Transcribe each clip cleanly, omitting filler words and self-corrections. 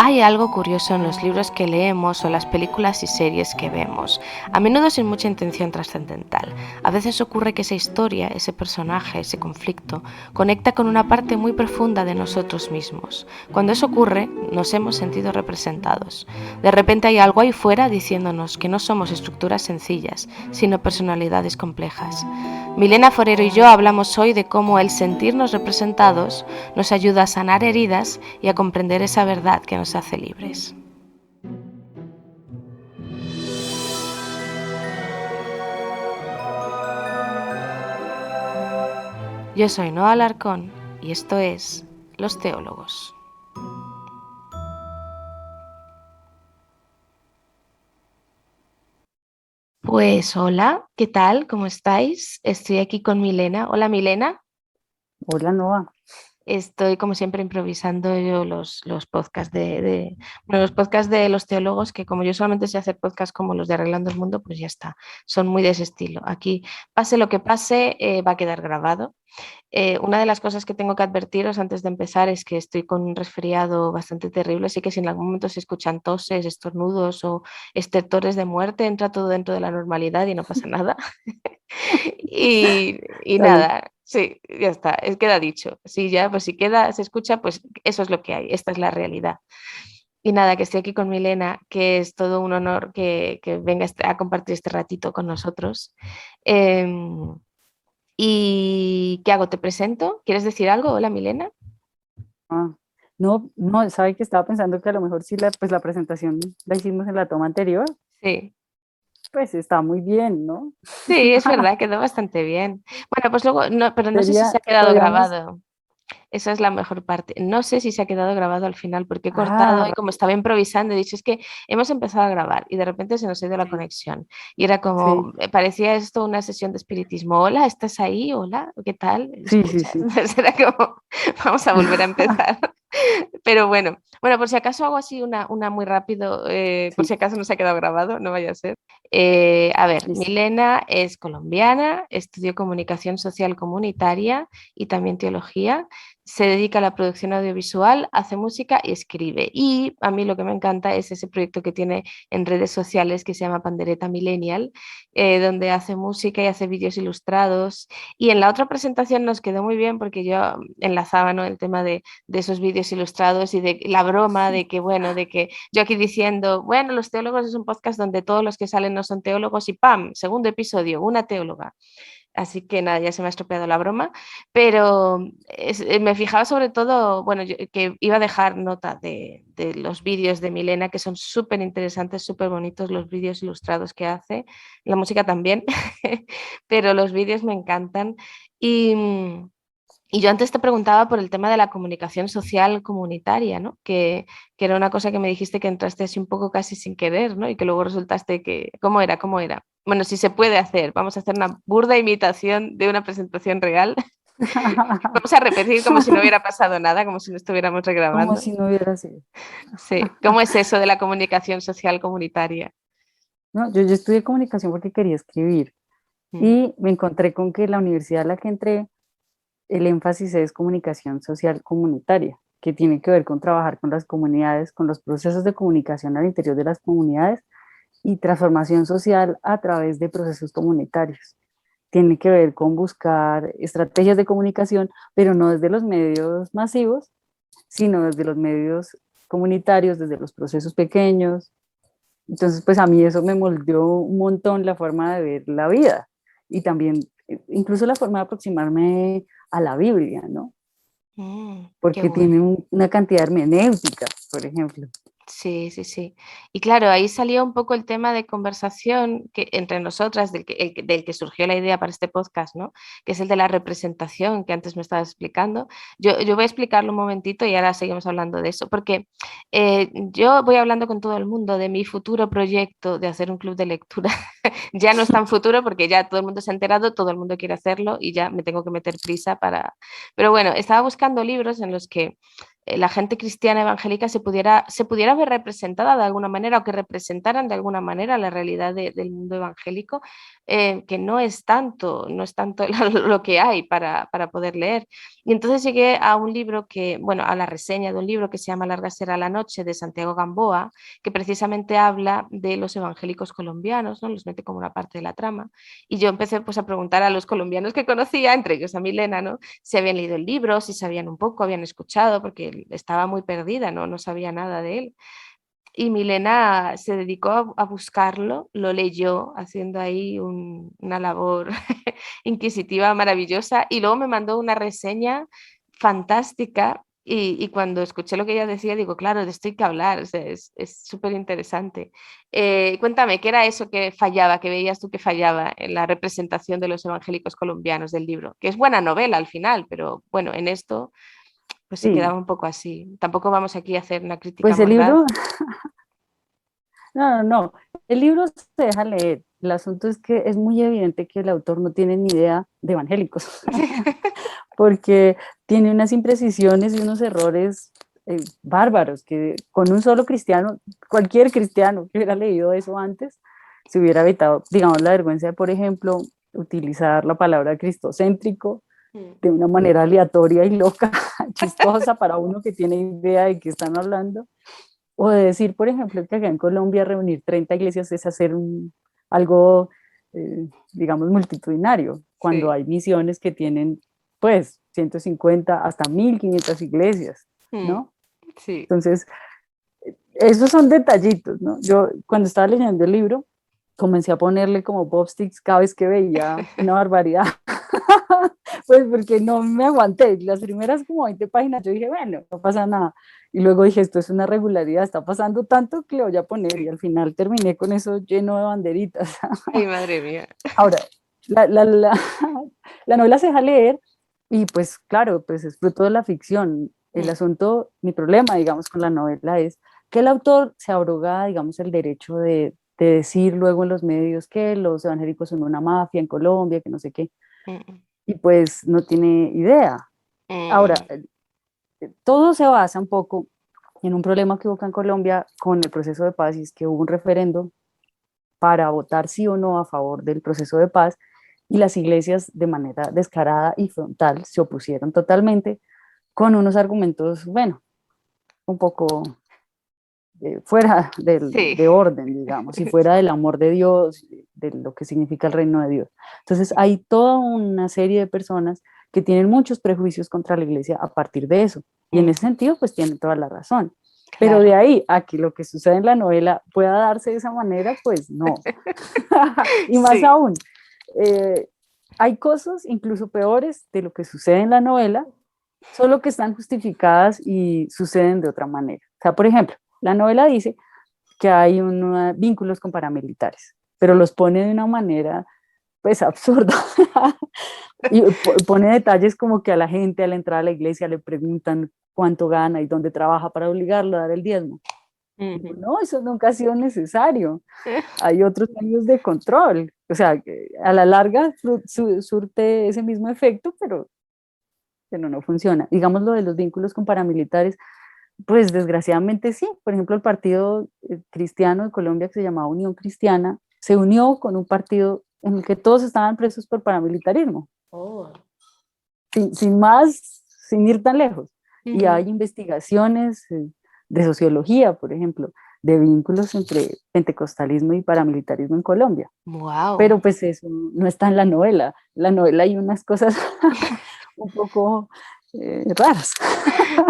Hay algo curioso en los libros que leemos o las películas y series que vemos, a menudo sin mucha intención trascendental. A veces ocurre que esa historia, ese personaje, ese conflicto, conecta con una parte muy profunda de nosotros mismos. Cuando eso ocurre, nos hemos sentido representados. De repente hay algo ahí fuera diciéndonos que no somos estructuras sencillas, sino personalidades complejas. Milena Forero y yo hablamos hoy de cómo el sentirnos representados nos ayuda a sanar heridas y a comprender esa verdad que nos hace libres. Yo soy Noa Alarcón y esto es Los Teólogos. Pues hola, ¿qué tal? ¿Cómo estáis? Estoy aquí con Milena. Hola Milena. Hola, Noa. Estoy como siempre improvisando yo los podcasts bueno, los podcasts de los teólogos, que como yo solamente sé hacer podcasts como los de Arreglando el Mundo, pues ya está, son muy de ese estilo. Aquí, pase lo que pase, va a quedar grabado. Una de las cosas que tengo que advertiros antes de empezar es que estoy con un resfriado bastante terrible, así que si en algún momento se escuchan toses, estornudos o estertores de muerte, entra todo dentro de la normalidad y no pasa nada. Y Está bien. nada, sí, ya está, queda dicho. Sí, ya, pues si queda, se escucha, pues eso es lo que hay, esta es la realidad. Y nada, que estoy aquí con Milena, que es todo un honor que venga a compartir este ratito con nosotros. ¿Y qué hago? ¿Te presento? ¿Quieres decir algo? Hola, Milena. Ah, no, no, sabe que estaba pensando que a lo mejor si la presentación la hicimos en la toma anterior, Sí, pues está muy bien, ¿no? sí, es verdad, quedó bastante bien. Bueno, pues luego, no, pero no sé si se Sería, ha quedado podríamos, grabado. Esa es la mejor parte. No sé si se ha quedado grabado al final porque he cortado y ah, como estaba improvisando he dicho, es que hemos empezado a grabar y de repente se nos ha ido la sí, conexión. Y era sí, como, parecía esto una sesión de espiritismo. Hola, ¿estás ahí? Hola, ¿qué tal? sí, sí, ¿Escuchas? sí. Entonces era como, vamos a volver a empezar. Pero bueno, por si acaso hago así una muy rápido, por Sí, si acaso no se ha quedado grabado, no vaya a ser. A ver, listo. Milena es colombiana, estudió comunicación social comunitaria y también teología. Se dedica a la producción audiovisual, hace música y escribe. Y a mí lo que me encanta es ese proyecto que tiene en redes sociales que se llama Pandereta Millennial, donde hace música y hace vídeos ilustrados. Y en la otra presentación nos quedó muy bien porque yo enlazaba, ¿no?, el tema de esos vídeos ilustrados y de la broma de que, bueno, de que yo aquí diciendo, bueno, Los Teólogos es un podcast donde todos los que salen no son teólogos y ¡pam! Segundo episodio, una teóloga. Así que nada, ya se me ha estropeado la broma, pero me fijaba sobre todo, bueno, que iba a dejar nota de los vídeos de Milena, que son súper interesantes, súper bonitos los vídeos ilustrados que hace, la música también, pero los vídeos me encantan. Y, y yo antes te preguntaba por el tema de la comunicación social comunitaria, ¿no? Que era una cosa que me dijiste que entraste así un poco casi sin querer, ¿no? Y que luego resultaste que, ¿cómo era? ¿Cómo era? Bueno, si se puede hacer, vamos a hacer una burda imitación de una presentación real. Vamos a repetir como si no hubiera pasado nada, como si no estuviéramos Como regrabando. si no hubiera sido. Sí, ¿cómo es eso de la comunicación social comunitaria? No, yo estudié comunicación porque quería escribir Mm. y me encontré con que la universidad a la que entré, el énfasis es comunicación social comunitaria, que tiene que ver con trabajar con las comunidades, con los procesos de comunicación al interior de las comunidades y transformación social a través de procesos comunitarios. Tiene que ver con buscar estrategias de comunicación, pero no desde los medios masivos, sino desde los medios comunitarios, desde los procesos pequeños. Entonces, pues a mí eso me moldeó un montón la forma de ver la vida y también incluso la forma de aproximarme a la Biblia, ¿no? Qué Porque bueno. tiene una cantidad hermenéutica, por ejemplo. Sí, sí, sí. Y claro, ahí salió un poco el tema de conversación que, entre nosotras, del que surgió la idea para este podcast, ¿no? Que es el de la representación que antes me estabas explicando. Yo voy a explicarlo un momentito y ahora seguimos hablando de eso, porque yo voy hablando con todo el mundo de mi futuro proyecto de hacer un club de lectura. Ya no es tan futuro porque ya todo el mundo se ha enterado, todo el mundo quiere hacerlo y ya me tengo que meter prisa para... Pero bueno, estaba buscando libros en los que la gente cristiana evangélica se pudiera ver representada de alguna manera, o que representaran de alguna manera la realidad del mundo evangélico, que no es tanto lo que hay para poder leer. Y entonces llegué a un libro a la reseña de un libro que se llama Larga será la noche, de Santiago Gamboa, que precisamente habla de los evangélicos colombianos, ¿no? Los mete como una parte de la trama. Y yo empecé pues a preguntar a los colombianos que conocía, entre ellos a Milena, ¿no? Si habían leído el libro, si sabían un poco, habían escuchado, porque estaba muy perdida, no sabía nada de él. Y Milena se dedicó a buscarlo, lo leyó haciendo ahí una labor inquisitiva maravillosa, y luego me mandó una reseña fantástica, y cuando escuché lo que ella decía, digo, claro, de esto hay que hablar, o sea, es súper interesante. Cuéntame, ¿qué era eso que fallaba, que veías tú que fallaba en la representación de los evangélicos colombianos del libro? Que es buena novela al final, pero bueno, en esto pues se Sí, quedaba un poco así. Tampoco vamos aquí a hacer una crítica pues el mordaz. libro, no, el libro se deja leer. El asunto es que es muy evidente que el autor no tiene ni idea de evangélicos, porque tiene unas imprecisiones y unos errores bárbaros que con un solo cristiano, cualquier cristiano que hubiera leído eso antes, se hubiera evitado, digamos, la vergüenza de, por ejemplo, utilizar la palabra cristocéntrico de una manera aleatoria y loca, chistosa para uno que tiene idea de qué están hablando. O de decir, por ejemplo, que acá en Colombia reunir 30 iglesias es hacer algo, digamos, multitudinario, cuando Sí. hay misiones que tienen, pues, 150 hasta 1500 iglesias, Mm, ¿no? sí. Entonces, esos son detallitos, ¿no? Yo cuando estaba leyendo el libro, comencé a ponerle como popsticks cada vez que veía una barbaridad, pues porque no me aguanté. Las primeras como 20 páginas yo dije, bueno, no pasa nada. Y luego dije, esto es una regularidad, está pasando tanto que lo voy a poner. Y Sí. al final terminé con eso lleno de banderitas. Ay, madre mía. Ahora, la, la, la, la novela se deja leer y pues claro, pues es fruto de la ficción. El Mm, asunto, mi problema, digamos, con la novela es que el autor se abroga, digamos, el derecho de decir luego en los medios que los evangélicos son una mafia en Colombia, que no sé qué, mm, y pues no tiene idea. Ahora, mm, todo se basa un poco en un problema que hubo acá en Colombia con el proceso de paz, y es que hubo un referendo para votar sí o no a favor del proceso de paz, y las iglesias de manera descarada y frontal se opusieron totalmente con unos argumentos, bueno, un poco fuera sí. de orden, digamos, y fuera del amor de Dios, de lo que significa el reino de Dios. Entonces hay toda una serie de personas que tienen muchos prejuicios contra la iglesia a partir de eso, y en Mm, ese sentido pues tienen toda la razón. Pero de claro. ahí a que lo que sucede en la novela pueda darse de esa manera, pues no. Y más Sí. aún, eh, hay cosas incluso peores de lo que sucede en la novela, solo que están justificadas y suceden de otra manera. O sea, por ejemplo, la novela dice que hay vínculos con paramilitares, pero Sí. los pone de una manera pues absurda. Y pone detalles como que a la gente a la entrada a la iglesia le preguntan cuánto gana y dónde trabaja para obligarlo a dar el diezmo. Digo, Ujú. no, eso nunca ha sido necesario. Hay otros medios de control. O sea, que a la larga surte ese mismo efecto, pero no funciona. Digamos lo de los vínculos con paramilitares, pues desgraciadamente sí. Por ejemplo, el partido cristiano de Colombia, que se llamaba Unión Cristiana, se unió con un partido en el que todos estaban presos por paramilitarismo, Oh. sin más, sin ir tan lejos. Y Ujú. hay investigaciones de sociología, por ejemplo, de vínculos entre pentecostalismo y paramilitarismo en Colombia. Wow. Pero pues eso no está en la novela. En la novela hay unas cosas un poco raras.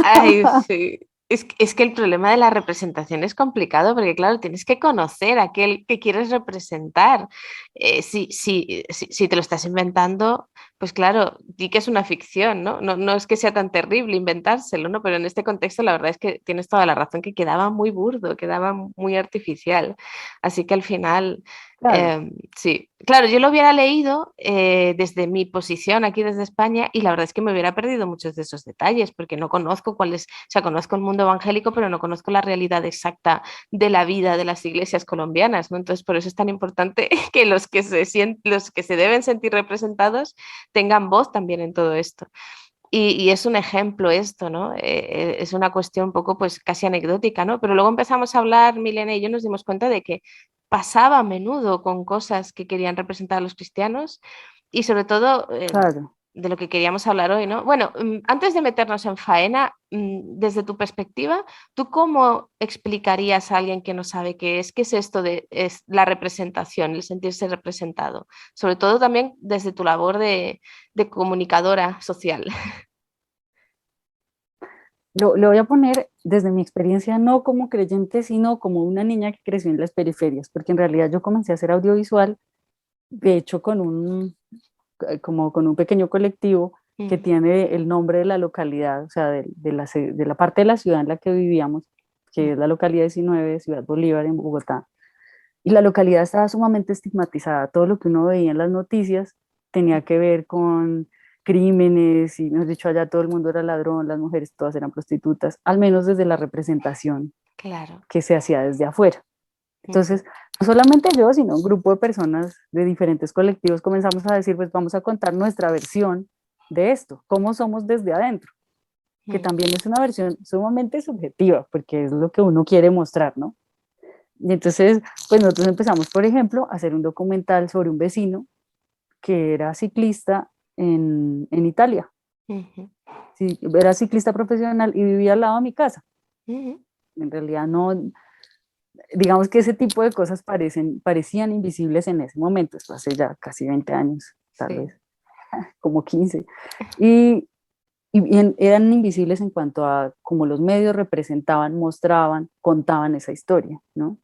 Ay, sí. Es que el problema de la representación es complicado, porque, claro, tienes que conocer a aquel que quieres representar. Si te lo estás inventando, pues claro, di que es una ficción, ¿no? No es que sea tan terrible inventárselo, ¿no? Pero en este contexto la verdad es que tienes toda la razón, que quedaba muy burdo, quedaba muy artificial. Así que al final, Claro, sí. Claro, yo lo hubiera leído desde mi posición aquí desde España, y la verdad es que me hubiera perdido muchos de esos detalles, porque no conozco cuáles, o sea, conozco el mundo evangélico, pero no conozco la realidad exacta de la vida de las iglesias colombianas, ¿no? Entonces, por eso es tan importante que los que se deben sentir representados tengan voz también en todo esto. Y es un ejemplo esto, ¿no? Es una cuestión un poco pues casi anecdótica, ¿no? Pero luego empezamos a hablar, Milena y yo nos dimos cuenta de que pasaba a menudo con cosas que querían representar a los cristianos y sobre todo Claro. de lo que queríamos hablar hoy, ¿no? Bueno, antes de meternos en faena, desde tu perspectiva, ¿tú cómo explicarías a alguien que no sabe qué es esto de es la representación, el sentirse representado? Sobre todo también desde tu labor de comunicadora social. Lo voy a poner desde mi experiencia no como creyente, sino como una niña que creció en las periferias, porque en realidad yo comencé a hacer audiovisual, de hecho como con un pequeño colectivo que Mm, tiene el nombre de la localidad, o sea, de la parte de la ciudad en la que vivíamos, que mm, es la localidad 19, Ciudad Bolívar, en Bogotá. Y la localidad estaba sumamente estigmatizada. Todo lo que uno veía en las noticias tenía que ver con crímenes y, mejor dicho, allá todo el mundo era ladrón, las mujeres todas eran prostitutas, al menos desde la representación claro. que se hacía desde afuera. Ujú, Entonces, no solamente yo, sino un grupo de personas de diferentes colectivos comenzamos a decir, pues vamos a contar nuestra versión de esto, cómo somos desde adentro, que mm, también es una versión sumamente subjetiva, porque es lo que uno quiere mostrar, ¿no? Y entonces, pues nosotros empezamos, por ejemplo, a hacer un documental sobre un vecino que era ciclista en Italia. ujú, Sí, era ciclista profesional y vivía al lado de mi casa. ujú, En realidad no, digamos que ese tipo de cosas parecían invisibles en ese momento, esto hace ya casi 20 años, tal sí. vez, como 15. Y, eran invisibles en cuanto a cómo los medios representaban, mostraban, contaban esa historia, ¿no?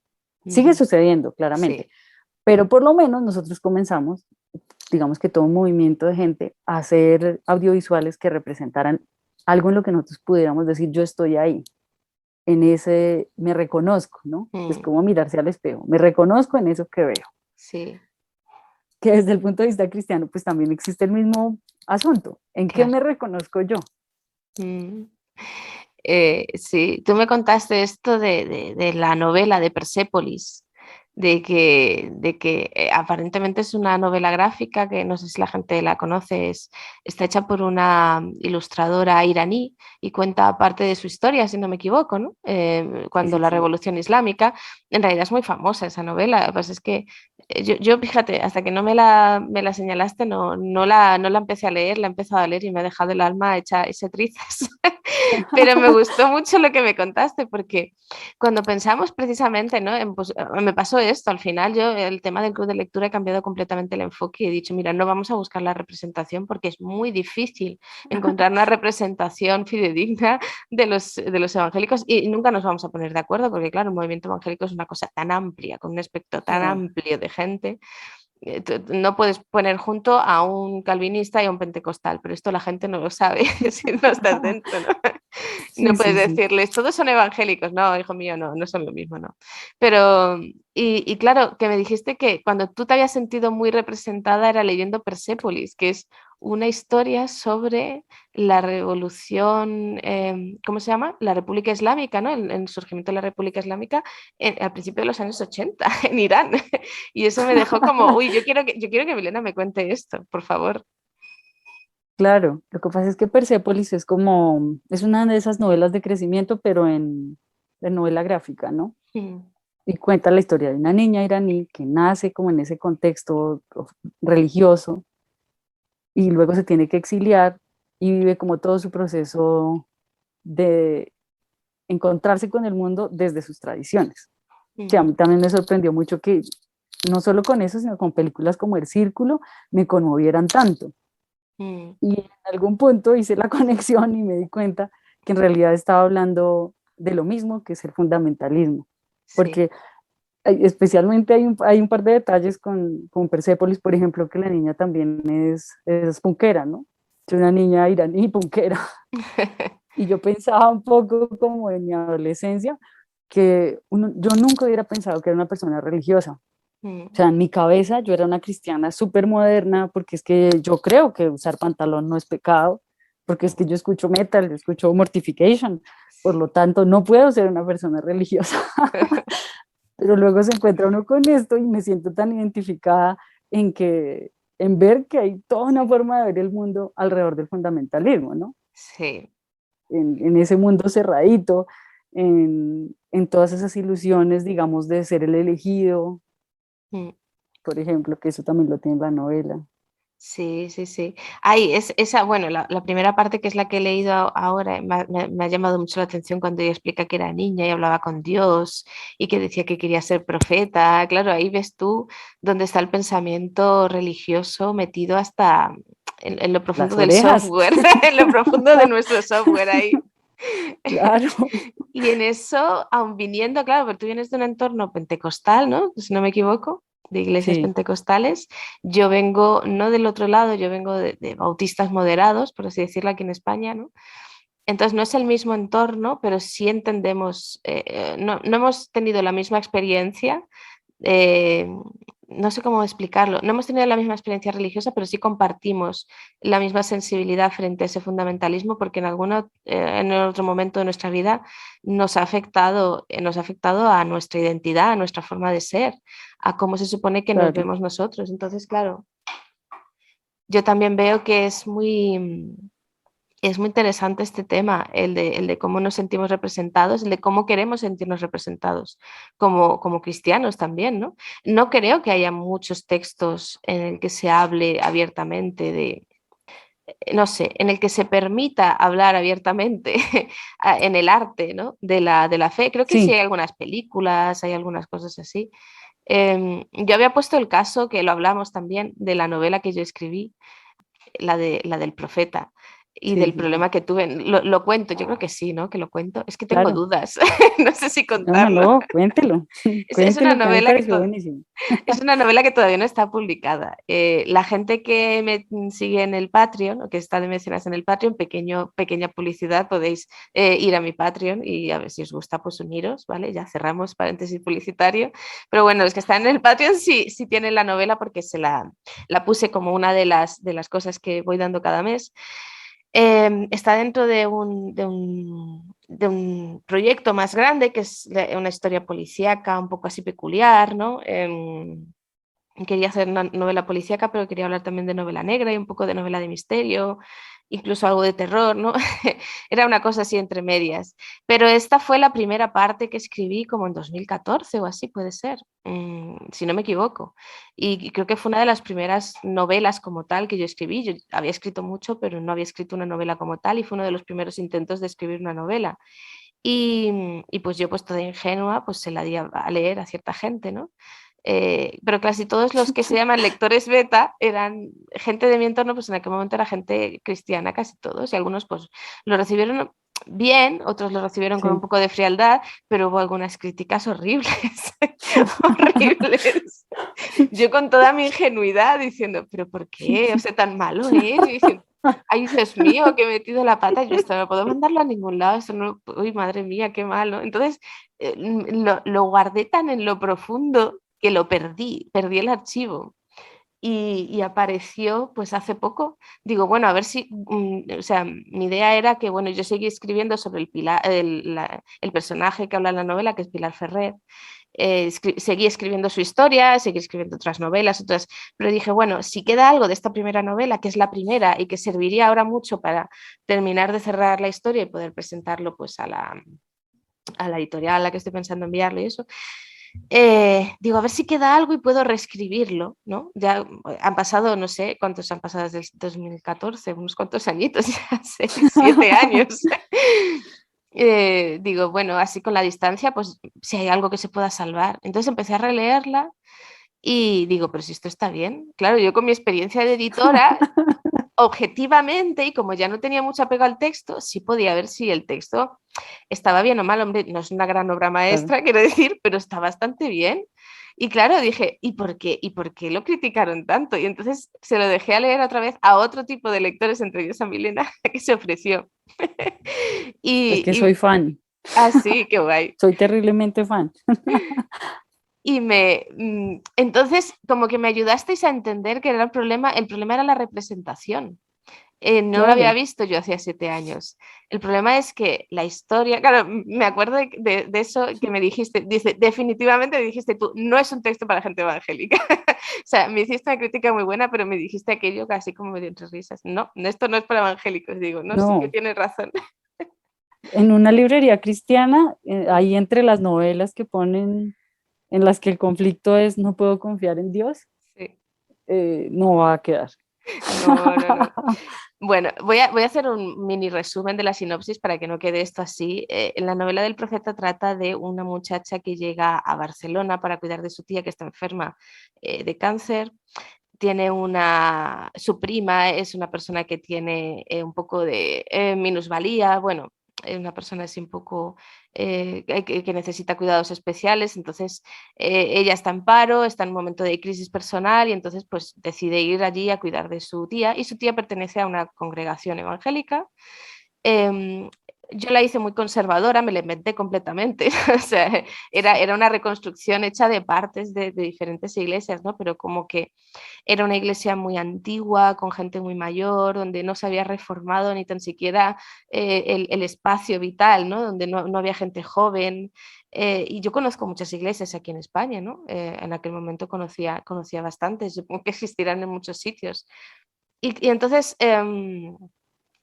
Sigue Ujú, sucediendo, claramente, sí. pero por lo menos nosotros comenzamos, digamos que todo un movimiento de gente, a hacer audiovisuales que representaran algo en lo que nosotros pudiéramos decir, yo estoy ahí, en ese, me reconozco, ¿no? Es Mm, como mirarse al espejo, me reconozco en eso que veo. sí, Que desde el punto de vista cristiano, pues también existe el mismo asunto. ¿En qué claro. me reconozco yo? Mm. Sí, tú me contaste esto de la novela de Persépolis, de que aparentemente es una novela gráfica que no sé si la gente la conoce, está hecha por una ilustradora iraní y cuenta parte de su historia, si no me equivoco, ¿no? Sí, Cuando sí, la sí. Revolución Islámica, en realidad es muy famosa esa novela, pues es que yo, fíjate, hasta que no me la señalaste, no la empecé a leer, la he empezado a leer y me ha dejado el alma hecha ese trizas. Pero me gustó mucho lo que me contaste, porque cuando pensamos precisamente, ¿no? Pues, me pasó esto, al final yo el tema del club de lectura he cambiado completamente el enfoque y he dicho, mira, no vamos a buscar la representación porque es muy difícil encontrar una representación fidedigna de los evangélicos y nunca nos vamos a poner de acuerdo porque, claro, el movimiento evangélico es una cosa tan amplia, con un espectro tan Claro. amplio de gente no puedes poner junto a un calvinista y a un pentecostal, pero esto la gente no lo sabe si no estás dentro, ¿no? No Sí, puedes sí, sí. decirles, todos son evangélicos, no, hijo mío, no, no son lo mismo, no. Pero, y claro, que me dijiste que cuando tú te habías sentido muy representada era leyendo Persépolis, que es una historia sobre la revolución, ¿cómo se llama? La República Islámica, ¿no? El surgimiento de la República Islámica al principio de los años 80 en Irán. Y eso me dejó como, uy, yo quiero que Milena me cuente esto, por favor. Claro, lo que pasa es que Persépolis es como, es una de esas novelas de crecimiento, pero en novela gráfica, ¿no? Mm, Y cuenta la historia de una niña iraní que nace como en ese contexto religioso y luego se tiene que exiliar y vive como todo su proceso de encontrarse con el mundo desde sus tradiciones. Que a mm, mí también me sorprendió mucho que no solo con eso, sino con películas como El Círculo, me conmovieran tanto. mm, Y en algún punto hice la conexión y me di cuenta que en realidad estaba hablando de lo mismo que es el fundamentalismo. sí. Porque especialmente hay un par de detalles con Persepolis, por ejemplo, que la niña también es punkera, ¿no? Es una niña iraní punkera. Y yo pensaba un poco como en mi adolescencia, que yo nunca hubiera pensado que era una persona religiosa. O Mm, sea, en mi cabeza yo era una cristiana súper moderna, porque es que yo creo que usar pantalón no es pecado, porque es que yo escucho metal, yo escucho Mortification, por lo tanto no puedo ser una persona religiosa. Pero luego se encuentra uno con esto y me siento tan identificada en que en ver que hay toda una forma de ver el mundo alrededor del fundamentalismo, ¿no? Sí. En ese mundo cerradito, en todas esas ilusiones, digamos, de ser el elegido, Mm. por ejemplo, que eso también lo tiene la novela. Sí, sí, sí. Ay, esa, bueno, la primera parte que es la que he leído ahora me ha llamado mucho la atención cuando ella explica que era niña y hablaba con Dios y que decía que quería ser profeta. Claro, ahí ves tú dónde está el pensamiento religioso metido hasta en lo profundo Las del orejas, software, en lo profundo de nuestro software ahí. claro, Y en eso, aun viniendo, claro, porque tú vienes de un entorno pentecostal, ¿no? Si no me equivoco, de iglesias sí, pentecostales. Yo vengo, no del otro lado, yo vengo de bautistas moderados, por así decirlo, aquí en España, ¿no? Entonces no es el mismo entorno, pero sí entendemos, no hemos tenido la misma experiencia, eh, no sé cómo explicarlo, no hemos tenido la misma experiencia religiosa, pero sí compartimos la misma sensibilidad frente a ese fundamentalismo, porque en otro momento de nuestra vida nos ha afectado a nuestra identidad, a nuestra forma de ser, a cómo se supone que nos claro. vemos nosotros. Entonces, claro, yo también veo que es muy interesante este tema, el de cómo nos sentimos representados, el de cómo queremos sentirnos representados como cristianos también, ¿no? No creo que haya muchos textos en el que se hable abiertamente de, no sé, en el que se permita hablar abiertamente en el arte, ¿no? De la fe. Creo que sí Sí, hay algunas películas, hay algunas cosas así. Yo había puesto el caso, que lo hablamos también, de la novela que yo escribí, la del profeta y sí, del sí, sí, problema que tuve. Lo cuento, yo creo que sí, ¿no? Que lo cuento. Es que tengo claro. dudas, no sé si No, no, contarlo. no, cuéntelo, Es una cuéntelo, que a mí me novela que pareció buenísimo. es una novela que todavía no está publicada. La gente que me sigue en el Patreon, o que está de mecenas en el Patreon, pequeña publicidad, podéis ir a mi Patreon y a ver si os gusta, pues uniros, ¿vale? Ya cerramos paréntesis publicitario. Pero bueno, los que están en el Patreon sí tienen la novela porque la puse como una de las cosas que voy dando cada mes. Está dentro de un proyecto más grande que es una historia policíaca, un poco así peculiar, ¿no? Quería hacer una novela policíaca, pero quería hablar también de novela negra y un poco de novela de misterio, incluso algo de terror, ¿no? Era una cosa así entre medias. Pero esta fue la primera parte que escribí como en 2014 o así, puede ser, si no me equivoco. Y creo que fue una de las primeras novelas como tal que yo escribí. Yo había escrito mucho, pero no había escrito una novela como tal y fue uno de los primeros intentos de escribir una novela. Y pues yo, pues toda ingenua, pues se la di a leer a cierta gente, ¿no? Pero casi todos los que se llaman lectores beta eran gente de mi entorno, pues en aquel momento era gente cristiana, casi todos, y algunos pues lo recibieron bien, otros lo recibieron con un Sí. poco de frialdad, pero hubo algunas críticas horribles, horribles. Yo con toda mi ingenuidad diciendo, pero ¿por qué? O sea, tan malo es. Y diciendo, ay, Dios mío, que he metido la pata, yo esto no puedo mandarlo a ningún lado, esto no, uy, madre mía, qué malo. Entonces, lo guardé tan en lo profundo que lo perdí el archivo. Y apareció pues hace poco. Digo, bueno, a ver si, o sea, mi idea era que, bueno, yo seguí escribiendo sobre el personaje que habla en la novela, que es Pilar Ferrer. Seguí escribiendo su historia, seguí escribiendo otras novelas, pero dije, bueno, si queda algo de esta primera novela, que es la primera y que serviría ahora mucho para terminar de cerrar la historia y poder presentarlo pues a la editorial a la que estoy pensando enviarlo y eso, digo, a ver si queda algo y puedo reescribirlo, ¿no? Ya han pasado, no sé cuántos han pasado desde el 2014, unos cuantos añitos, ya 6, 7 años. Digo, bueno, así con la distancia, pues si hay algo que se pueda salvar. Entonces empecé a releerla y digo, pero si esto está bien. Claro, yo con mi experiencia de editora, objetivamente, y como ya no tenía mucho apego al texto, sí podía ver si el texto estaba bien o mal. Hombre, no es una gran obra Claro. maestra, quiero decir, pero está bastante bien. Y claro, dije, ¿y por qué? ¿Y por qué lo criticaron tanto? Y entonces se lo dejé a leer otra vez a otro tipo de lectores, entre ellos a Milena, que se ofreció. Es Y, que soy y fan, así, qué guay. soy terriblemente fan. Entonces, como que me ayudasteis a entender que era el problema era la representación. No lo había claro. visto yo hacía 7 años. El problema es que la historia, claro, me acuerdo de eso que me dijiste, dice, definitivamente dijiste tú, no es un texto para gente evangélica. O sea, me hiciste una crítica muy buena, pero me dijiste aquello casi como medio entre risas. No, esto no es para evangélicos. Digo, no, sí que No, tienes razón. en una librería cristiana, ahí entre las novelas que ponen, en las que el conflicto es no puedo confiar en Dios, Sí. no va a quedar. No, no, no. Bueno, voy a hacer un mini resumen de la sinopsis para que no quede esto así. En la novela del profeta trata de una muchacha que llega a Barcelona para cuidar de su tía que está enferma de cáncer. Tiene su prima es una persona que tiene un poco de minusvalía, bueno, es una persona así un poco que necesita cuidados especiales, entonces ella está en paro, está en un momento de crisis personal y entonces pues decide ir allí a cuidar de su tía y su tía pertenece a una congregación evangélica. Em, yo la hice muy conservadora, me la inventé completamente. O sea, era una reconstrucción hecha de partes de diferentes iglesias, ¿no? Pero como que era una iglesia muy antigua, con gente muy mayor, donde no se había reformado ni tan siquiera el espacio vital, ¿no? Donde no había gente joven. Y yo conozco muchas iglesias aquí en España, ¿no? En aquel momento conocía bastantes, supongo que existirán en muchos sitios. Y entonces,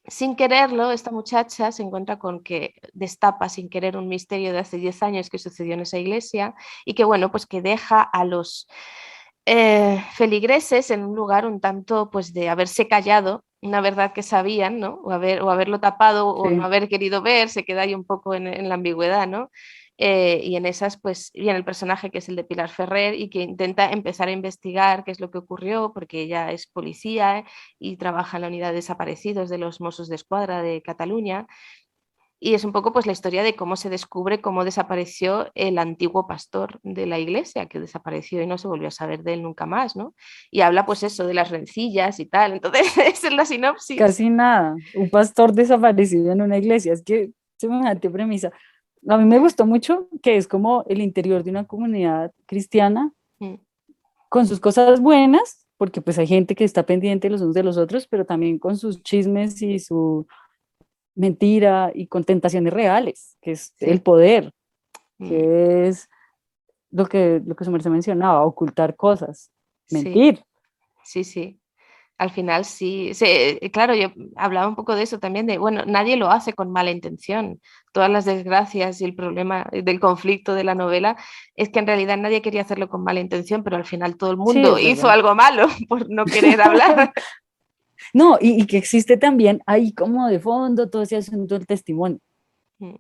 sin quererlo, esta muchacha se encuentra con que destapa sin querer un misterio de hace 10 años que sucedió en esa iglesia y que, bueno, pues que deja a los feligreses en un lugar un tanto pues de haberse callado una verdad que sabían, ¿no? O haberlo tapado o no Sí. haber querido ver, se queda ahí un poco en la ambigüedad, ¿no? Y en esas pues viene el personaje que es el de Pilar Ferrer y que intenta empezar a investigar qué es lo que ocurrió porque ella es policía y trabaja en la unidad de desaparecidos de los Mossos d'Esquadra de Cataluña y es un poco pues la historia de cómo se descubre cómo desapareció el antiguo pastor de la iglesia, que desapareció y no se volvió a saber de él nunca más, ¿no? Y habla pues eso de las rencillas y tal. Entonces, esa es la sinopsis. Casi nada. Un pastor desaparecido en una iglesia. Es que semejante premisa. A mí me gustó mucho que es como el interior de una comunidad cristiana Mm, con sus cosas buenas, porque pues hay gente que está pendiente los unos de los otros, pero también con sus chismes y su mentira y con tentaciones reales, que es el sí, poder, mm, que es lo que su merced mencionaba, ocultar cosas, sí, mentir. sí, sí. Al final sí, claro, yo hablaba un poco de eso también, de, bueno, nadie lo hace con mala intención. Todas las desgracias y el problema del conflicto de la novela es que en realidad nadie quería hacerlo con mala intención, pero al final todo el Sí, mundo es hizo verdad. algo malo por no querer hablar. No, y que existe también ahí como de fondo todo ese asunto del testimonio, Mm,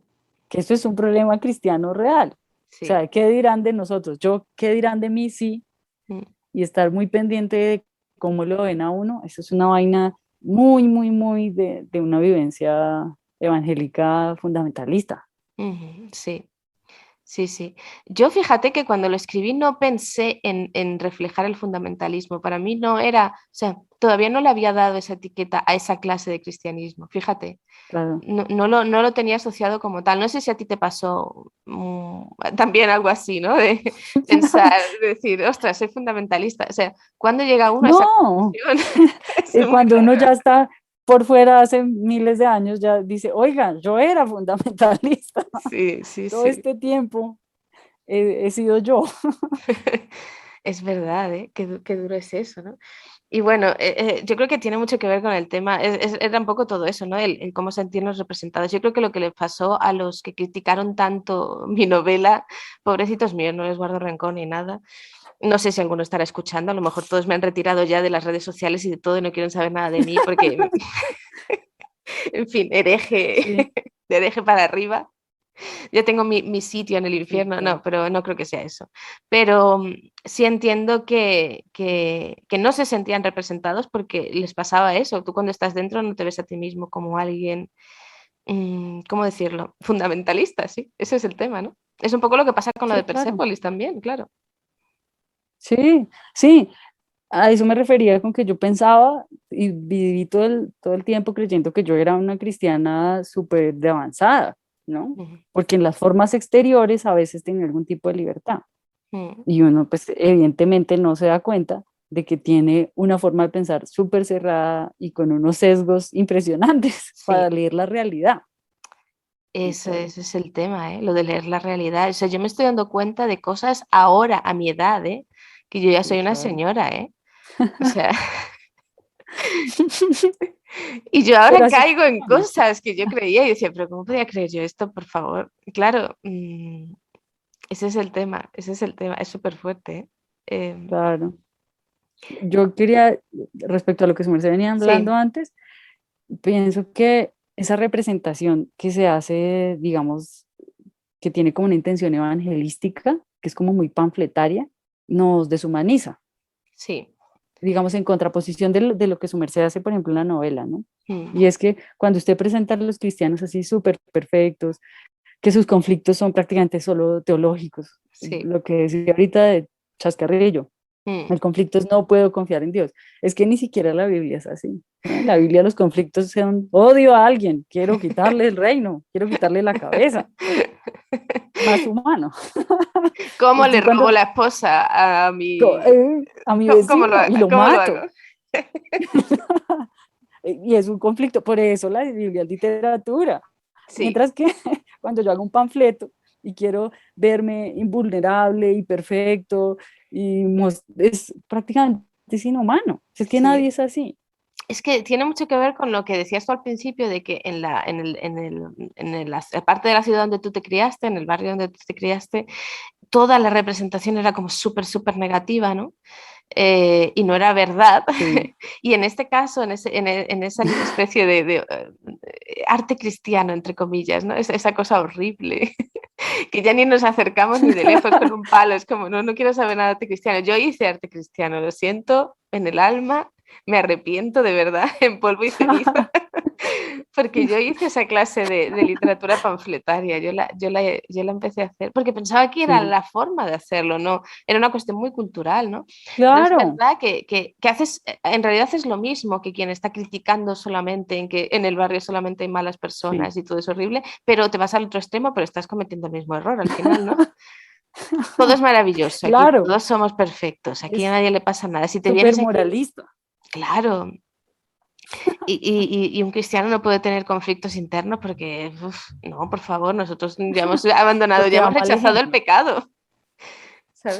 que eso es un problema cristiano real. O sí. sea, ¿qué dirán de nosotros? Yo, ¿qué dirán de mí? Sí, Mm. y estar muy pendiente de cómo lo ven a uno, eso es una vaina muy, muy, muy de una vivencia evangélica fundamentalista. Ujú, sí, sí, sí. Yo fíjate que cuando lo escribí no pensé en reflejar el fundamentalismo. Para mí no era, o sea, todavía no le había dado esa etiqueta a esa clase de cristianismo. Fíjate, Claro. no lo tenía asociado como tal. No sé si a ti te pasó también algo así, ¿no? De pensar, de decir, ostras, soy fundamentalista. O sea, ¿cuándo llega uno a esa No, conclusión? Es muy cuando uno raro. ya está por fuera hace miles de años, ya dice, oiga, yo era fundamentalista Sí, sí, todo sí. este tiempo, he sido yo. Es verdad, ¿eh? Qué duro es eso, ¿no? Y bueno, yo creo que tiene mucho que ver con el tema, era un poco todo eso, ¿no? El cómo sentirnos representados. Yo creo que lo que le pasó a los que criticaron tanto mi novela, pobrecitos míos, no les guardo rencor ni nada. No sé si alguno estará escuchando, a lo mejor todos me han retirado ya de las redes sociales y de todo y no quieren saber nada de mí porque, en fin, Sí, de hereje para arriba. Yo tengo mi sitio en el sí, infierno, claro. no, pero no creo que sea eso. Pero sí entiendo que no se sentían representados porque les pasaba eso. Tú cuando estás dentro no te ves a ti mismo como alguien, ¿cómo decirlo? Fundamentalista, sí. Ese es el tema, ¿no? Es un poco lo que pasa con lo Sí, de claro. Persépolis también, claro. Sí, sí, a eso me refería con que yo pensaba y viví todo el tiempo creyendo que yo era una cristiana súper de avanzada, ¿no? Ujú, Porque en las formas exteriores a veces tenía algún tipo de libertad ujú, y uno pues evidentemente no se da cuenta de que tiene una forma de pensar súper cerrada y con unos sesgos impresionantes para Sí, leer la realidad. ese es el tema, ¿eh? Lo de leer la realidad. O sea, yo me estoy dando cuenta de cosas ahora, a mi edad, ¿eh? Que yo ya Sí, soy una claro. señora, ¿eh? O sea, y yo ahora Pero así caigo en funciona. cosas que yo creía y decía, pero ¿cómo podía creer yo esto, por favor? Claro, ese es el tema, ese es el tema, es súper fuerte, ¿eh? Claro. Yo quería, respecto a lo que se me venía hablando Sí, antes, pienso que esa representación que se hace, digamos, que tiene como una intención evangelística, que es como muy panfletaria, nos deshumaniza, sí. digamos, en contraposición de lo que su merced hace, por ejemplo, en la novela, ¿no? Mm, Y es que cuando usted presenta a los cristianos así súper perfectos, que sus conflictos son prácticamente solo teológicos, sí. lo que decía ahorita de Chascarrillo, Mm. el conflicto es no puedo confiar en Dios. Es que ni siquiera la Biblia es así. ¿No? En la Biblia los conflictos son odio a alguien, quiero quitarle el reino, quiero quitarle la cabeza, más humano. Y ¿Cómo le entonces robo cuando la esposa a mi ¿Cómo vecino y lo cómo lo mato. hago? Y es un conflicto, por eso la Biblia es literatura. Sí, Mientras que cuando yo hago un panfleto y quiero verme invulnerable y perfecto, es prácticamente es inhumano. Es que nadie sí. es así. Es que tiene mucho que ver con lo que decías tú al principio de que la parte de la ciudad donde tú te criaste, en el barrio donde tú te criaste, toda la representación era como súper, súper negativa, ¿no? Y no era verdad. Sí. Y en este caso, en esa especie de arte cristiano, entre comillas, ¿no? Esa cosa horrible, que ya ni nos acercamos ni de lejos con un palo, es como, no, no quiero saber nada de arte cristiano. Yo hice arte cristiano, lo siento en el alma, me arrepiento de verdad, en polvo y ceniza, porque yo hice esa clase de literatura panfletaria, yo la empecé a hacer, porque pensaba que era Sí, la forma de hacerlo, ¿no? Era una cuestión muy cultural, ¿no? Pero es claro, verdad que haces, en realidad haces lo mismo que quien está criticando solamente en que en el barrio solamente hay malas sí, personas y todo es horrible, pero te vas al otro extremo, pero estás cometiendo el mismo error al final, ¿no? Todo es maravilloso, aquí claro, todos somos perfectos, aquí a es nadie le pasa nada. Si te súper vienes aquí, moralista. claro, y un cristiano no puede tener conflictos internos porque, uf, no, por favor, nosotros ya hemos abandonado, Porque ya da hemos mal rechazado el ejemplo. pecado, ¿sabes?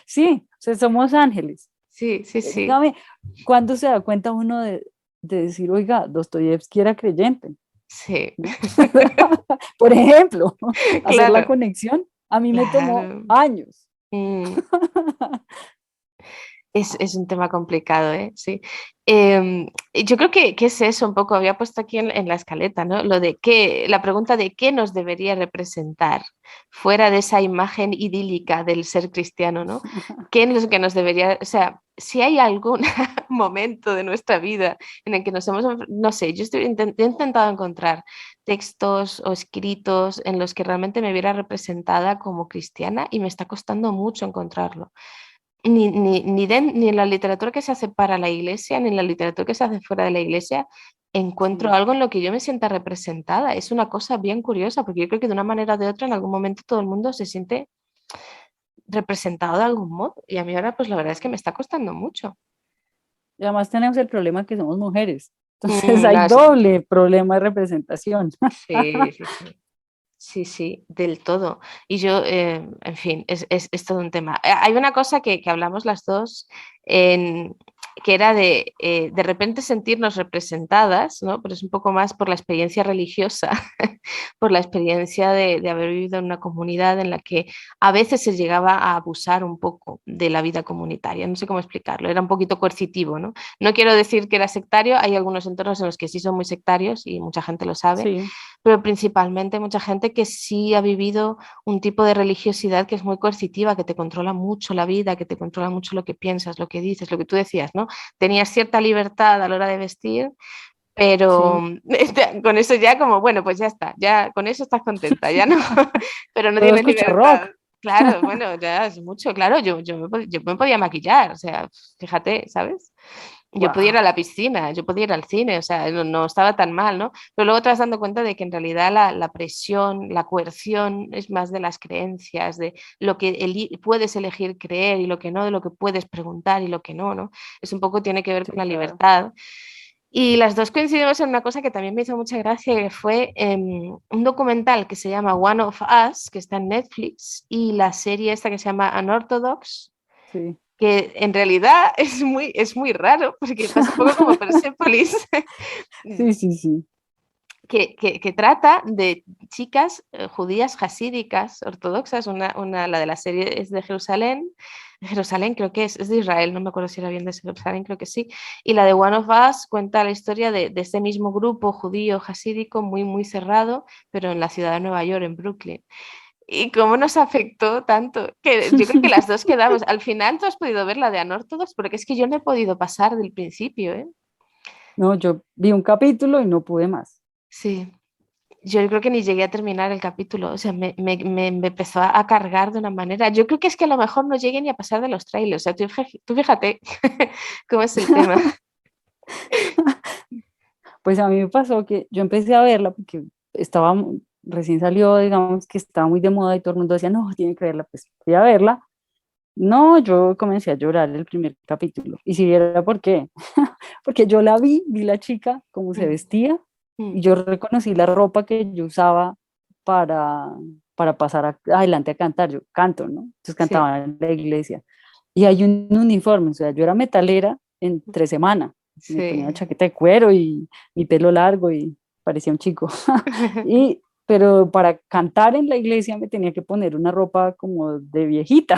Sí, o sea, somos ángeles. Sí, sí, sí, Dígame, ¿cuándo se da cuenta uno de decir, oiga, Dostoyevsky era creyente? sí, ¿No? Por ejemplo, hacer la claro, conexión a mí me tomó claro. años. Mm. Es un tema complicado, ¿eh? Sí. Yo creo que es eso un poco, había puesto aquí en la escaleta, ¿no? Lo de qué, la pregunta de qué nos debería representar fuera de esa imagen idílica del ser cristiano, ¿no? ¿Qué es lo que nos debería, o sea, si hay algún momento de nuestra vida en el que nos hemos, no sé, he intentado encontrar textos o escritos en los que realmente me viera representada como cristiana y me está costando mucho encontrarlo ni en la literatura que se hace para la iglesia, ni en la literatura que se hace fuera de la iglesia, encuentro Sí, algo en lo que yo me sienta representada. Es una cosa bien curiosa, porque yo creo que de una manera o de otra, en algún momento todo el mundo se siente representado de algún modo. Y a mí ahora, pues la verdad es que me está costando mucho. y además tenemos el problema que somos mujeres. Entonces hay No, eso también. doble problema de representación. Sí, sí, sí. Sí, sí, del todo. Y yo, en fin, es todo un tema. Hay una cosa que hablamos las dos, que era de repente sentirnos representadas, ¿no? Pero es un poco más por la experiencia religiosa, por la experiencia de haber vivido en una comunidad en la que a veces se llegaba a abusar un poco de la vida comunitaria. No sé cómo explicarlo, era un poquito coercitivo, ¿no? No quiero decir que era sectario, hay algunos entornos en los que sí son muy sectarios y mucha gente lo sabe, Sí, pero principalmente mucha gente que sí ha vivido un tipo de religiosidad que es muy coercitiva, que te controla mucho la vida, que te controla mucho lo que piensas, lo que dices, lo que tú decías, ¿no? Tenías cierta libertad a la hora de vestir, pero sí. con eso ya como, bueno, pues ya está, ya con eso estás contenta, ya no, pero no Puedo tienes escuchar libertad. rock. Claro, bueno, ya es mucho, claro, yo me podía maquillar, o sea, fíjate, ¿sabes? Yo podía ir a Wow, la piscina, yo podía ir al cine, o sea, no estaba tan mal, ¿no? Pero luego te vas dando cuenta de que en realidad la presión, la coerción es más de las creencias, de lo que puedes elegir creer y lo que no, de lo que puedes preguntar y lo que no, ¿no? Es un poco tiene que ver sí, con la claro. libertad. Y las dos coincidimos en una cosa que también me hizo mucha gracia, que fue un documental que se llama One of Us, que está en Netflix, y la serie esta que se llama Unorthodox, Sí. que en realidad es muy raro, porque pasa un poco como Persepolis, Sí, sí, sí. que trata de chicas judías hasídicas, ortodoxas, la de la serie es de Jerusalén, Jerusalén creo que es de Israel, no me acuerdo si era bien de Jerusalén, creo que sí, y la de One of Us cuenta la historia de ese mismo grupo judío hasídico muy, muy cerrado, pero en la ciudad de Nueva York, en Brooklyn. Y cómo nos afectó tanto, que yo creo que las dos quedamos. Al final tú has podido ver la de Anortodox, porque es que yo no he podido pasar del principio, ¿eh? No, yo vi un capítulo y no pude más. Sí, yo creo que ni llegué a terminar el capítulo, o sea, me empezó a cargar de una manera. Yo creo que es que a lo mejor no llegué ni a pasar de los trailers, o sea, tú fíjate cómo es el tema. Pues a mí me pasó que yo empecé a verla porque recién salió, digamos que estaba muy de moda y todo el mundo decía, no, tienen que verla, pues fui a verla. No, yo comencé a llorar el primer capítulo. Y si viera por qué, porque yo la vi la chica cómo se Mm, vestía y mm, yo reconocí la ropa que yo usaba para, para pasar adelante a cantar. Yo canto, ¿no? Entonces sí, cantaba en la iglesia. Y hay un uniforme, o sea, yo era metalera en 3 semanas. Me ponía una sí. chaqueta de cuero y mi pelo largo y parecía un chico. Pero para cantar en la iglesia me tenía que poner una ropa como de viejita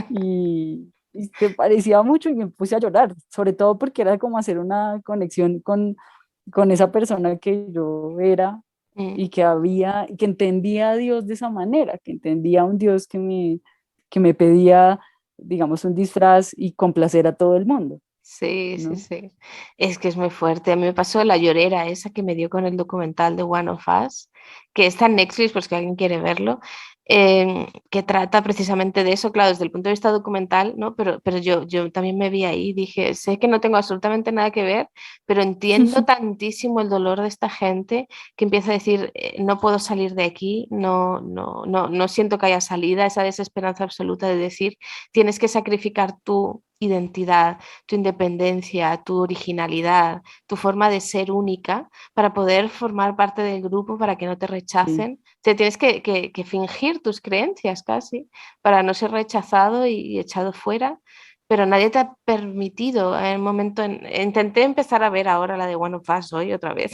y se parecía mucho y me puse a llorar, sobre todo porque era como hacer una conexión con esa persona que yo era Mm. y y que entendía a Dios de esa manera, que entendía a un Dios que me pedía, digamos, un disfraz y complacer a todo el mundo, Sí, sí, ¿no? sí. Es que es muy fuerte. A mí me pasó la llorera esa que me dio con el documental de One of Us, que está en Netflix, por si alguien quiere verlo, que trata precisamente de eso, claro, desde el punto de vista documental, ¿no? Pero yo también me vi ahí y dije, sé que no tengo absolutamente nada que ver, pero entiendo tantísimo el dolor de esta gente que empieza a decir, no puedo salir de aquí, no siento que haya salida, esa desesperanza absoluta de decir, tienes que sacrificar tu identidad, tu independencia, tu originalidad, tu forma de ser única para poder formar parte del grupo, para que no te Sí, rechacen. Te tienes que fingir tus creencias casi para no ser rechazado y echado fuera, pero nadie te ha permitido en el momento. Intenté empezar a ver ahora la de One of Us hoy otra vez,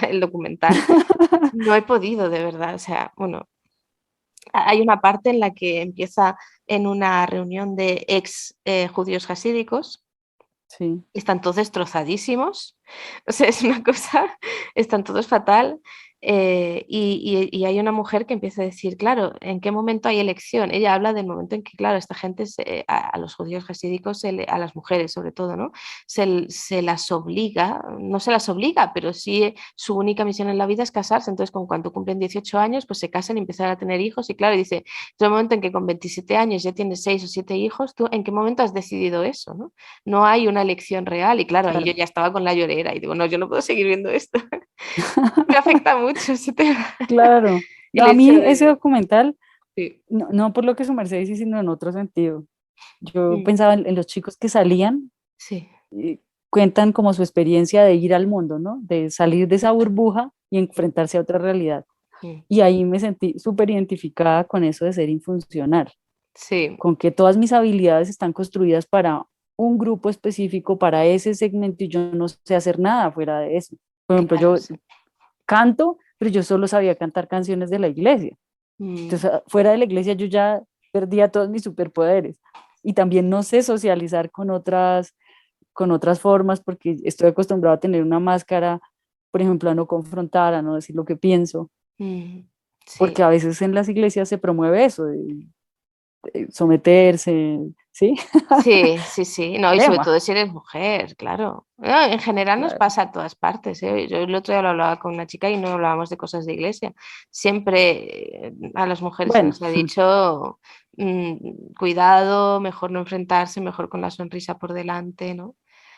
el documental. No he podido, de verdad. O sea, bueno, hay una parte en la que empieza en una reunión de ex judíos hasídicos, sí, están todos destrozadísimos, o sea, es una cosa, están todos fatal. Y hay una mujer que empieza a decir, claro, ¿en qué momento hay elección? Ella habla del momento en que, claro, esta gente, a los judíos hasídicos, a las mujeres sobre todo, ¿no? Se las obliga, no se las obliga, pero sí su única misión en la vida es casarse. Entonces, con cuando cumplen 18 años, pues se casan y empiezan a tener hijos. Y claro, dice, en el momento en que con 27 años ya tienes 6 o 7 hijos, ¿tú en qué momento has decidido eso, ¿no? No hay una elección real y claro, ahí yo claro. ya estaba con la llorera y digo, no, yo no puedo seguir viendo esto. Me afecta mucho ese tema. Claro. El No, a hecho mí ese de... documental, Sí. no, no por lo que su merced dice, sino en otro sentido. Yo Mm, pensaba en los chicos que salían sí. y cuentan como su experiencia de ir al mundo, ¿no? De salir de esa burbuja y enfrentarse a otra realidad. Mm, Y ahí me sentí súper identificada con eso de ser infuncional, sí, con que todas mis habilidades están construidas para un grupo específico, para ese segmento, y yo no sé hacer nada fuera de eso. Por ejemplo, claro, yo sí. canto, pero yo solo sabía cantar canciones de la iglesia. Mm, Entonces, fuera de la iglesia yo ya perdía todos mis superpoderes. Y también no sé socializar con otras formas, porque estoy acostumbrado a tener una máscara, por ejemplo, a no confrontar, a no decir lo que pienso, mm, porque sí. a veces en las iglesias se promueve eso, de someterse, ¿sí? Sí, sí, sí, no, y sobre Tema, todo si eres mujer, claro. No, en general nos claro. pasa a todas partes, ¿eh? Yo el otro día lo hablaba con una chica y no hablábamos de cosas de iglesia. Siempre a las mujeres se Bueno, nos ha dicho, cuidado, mejor no enfrentarse, mejor con la sonrisa por delante, ¿no?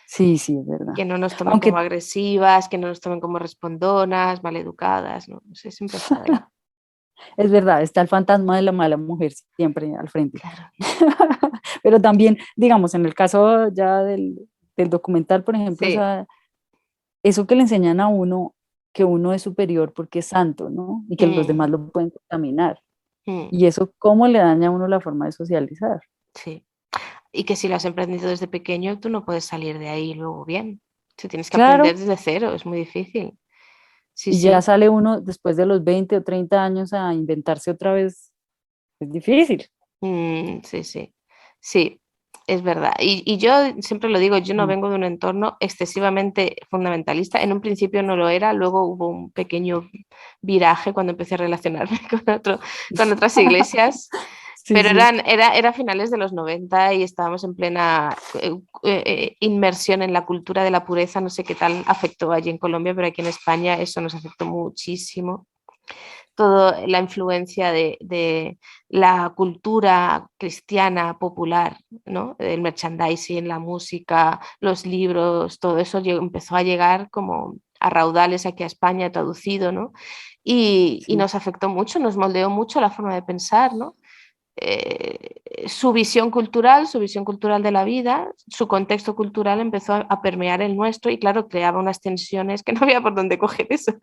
Sí, sí, es verdad. Que no nos tomen como Aunque agresivas, que no nos tomen como respondonas, maleducadas, ¿no? No sé, siempre está ahí. es verdad, está el fantasma de la mala mujer siempre al frente. Claro. Pero también, digamos, en el caso ya del documental, por ejemplo, o Sí. sea, eso que le enseñan a uno, que uno es superior porque es santo, ¿no? Y que los Mm, demás lo pueden contaminar. mm, Y eso, ¿cómo le daña a uno la forma de socializar? sí. Y que si lo has aprendido desde pequeño, tú no puedes salir de ahí luego bien. Tú tienes que aprender Claro, desde cero, es muy difícil. Sí, y ya sí. sale uno después de los 20 o 30 años a inventarse otra vez, es difícil. Sí, sí. Sí, es verdad. Y yo siempre lo digo, yo no Mm. vengo de un entorno excesivamente fundamentalista. En un principio no lo era, luego hubo un pequeño viraje cuando empecé a relacionarme con otras iglesias. Sí, Pero sí, era finales de los 90 y estábamos en plena inmersión en la cultura de la pureza. No sé qué tal afectó allí en Colombia, pero aquí en España eso nos afectó muchísimo. Toda la influencia de la cultura cristiana popular, ¿no? El merchandising, la música, los libros, todo eso empezó a llegar como a raudales aquí a España traducido, ¿no? Y sí, nos afectó mucho, nos moldeó mucho la forma de pensar, ¿no? Su visión cultural de la vida, su contexto cultural empezó a permear el nuestro y claro, creaba unas tensiones que no había por dónde coger eso,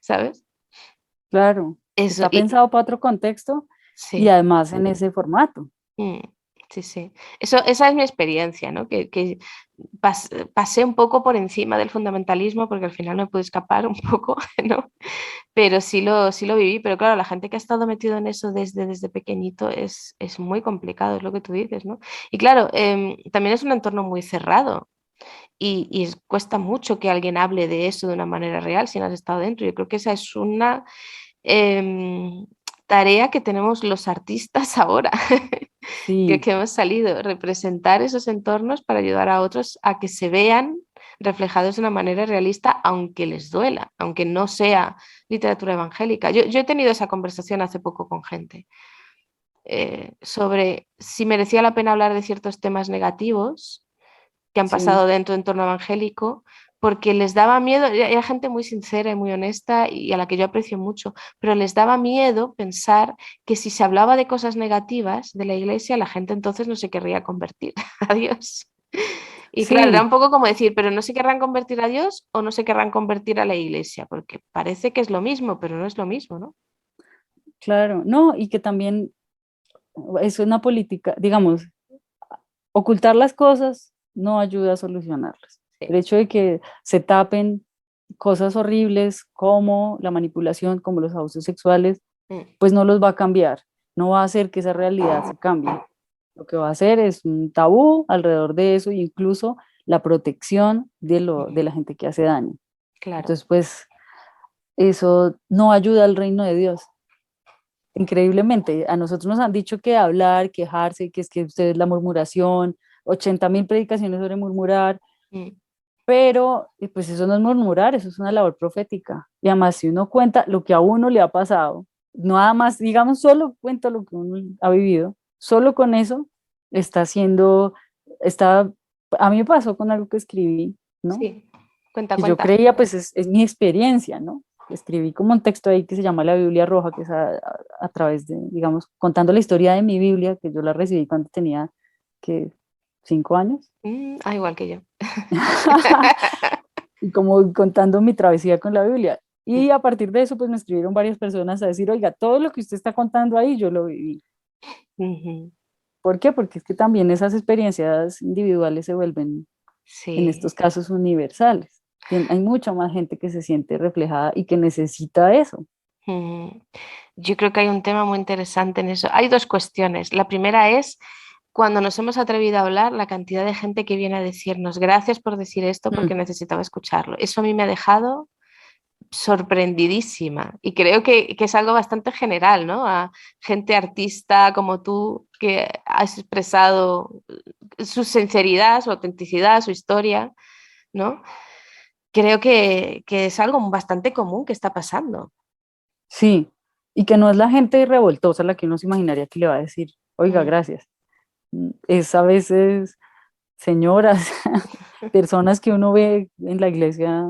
¿sabes? claro. Eso, Está y pensado para otro contexto y sí, además en ese formato. mm, sí, sí. Eso, esa es mi experiencia, ¿no? Que pasé un poco por encima del fundamentalismo porque al final me pude escapar un poco, ¿no? Pero sí lo viví, pero claro, la gente que ha estado metido en eso desde pequeñito es muy complicado, es lo que tú dices, ¿no? Y claro, también es un entorno muy cerrado y cuesta mucho que alguien hable de eso de una manera real si no has estado dentro. Yo creo que esa es una em, tarea que tenemos los artistas ahora, Sí, que hemos salido, representar esos entornos para ayudar a otros a que se vean reflejados de una manera realista, aunque les duela, aunque no sea literatura evangélica. Yo he tenido esa conversación hace poco con gente sobre si merecía la pena hablar de ciertos temas negativos que han sí, pasado dentro del entorno evangélico, porque les daba miedo, era gente muy sincera y muy honesta y a la que yo aprecio mucho, pero les daba miedo pensar que si se hablaba de cosas negativas de la iglesia, la gente entonces no se querría convertir a Dios. Y claro, era sí, un poco como decir, pero no se querrán convertir a Dios o no se querrán convertir a la iglesia, porque parece que es lo mismo, pero no es lo mismo, ¿no? claro. No, y que también es una política, digamos, ocultar las cosas no ayuda a solucionarlas. Sí. El hecho de que se tapen cosas horribles como la manipulación, como los abusos sexuales, Mm. pues no los va a cambiar, no va a hacer que esa realidad se cambie. Lo que va a hacer es un tabú alrededor de eso e incluso la protección de la gente que hace daño. Claro. Entonces, pues eso no ayuda al reino de Dios. Increíblemente, a nosotros nos han dicho que hablar, quejarse, que es que ustedes la murmuración, 80.000 predicaciones sobre murmurar, Mm. pero pues eso no es murmurar, eso es una labor profética. Y además, si uno cuenta lo que a uno le ha pasado, nada más, digamos, solo cuenta lo que uno ha vivido, solo con eso está haciendo, está, a mí me pasó con algo que escribí, ¿no? Sí, cuenta, Que yo cuenta. creía, pues es mi experiencia, ¿no? Escribí como un texto ahí que se llama La Biblia Roja, que es a través de, digamos, contando la historia de mi Biblia, que yo la recibí cuando tenía, que 5 años, Igual que yo. y como contando mi travesía con la Biblia. Y a partir de eso, pues me escribieron varias personas a decir, oiga, todo lo que usted está contando ahí, yo lo viví. Ujú. ¿Por qué? Porque es que también esas experiencias individuales se vuelven, en Sí. estos casos, universales. Hay mucha más gente que se siente reflejada y que necesita eso. Mm, Yo creo que hay un tema muy interesante en eso. Hay dos cuestiones. La primera es cuando nos hemos atrevido a hablar, la cantidad de gente que viene a decirnos gracias por decir esto porque Mm, necesitaba escucharlo. Eso a mí me ha dejado sorprendidísima y creo que es algo bastante general, ¿no? A gente artista como tú que has expresado su sinceridad, su autenticidad, su historia, ¿no? Creo que es algo bastante común que está pasando. sí, y que no es la gente revoltosa la que uno se imaginaría que le va a decir, oiga, Mm, gracias. Es a veces señoras personas que uno ve en la iglesia,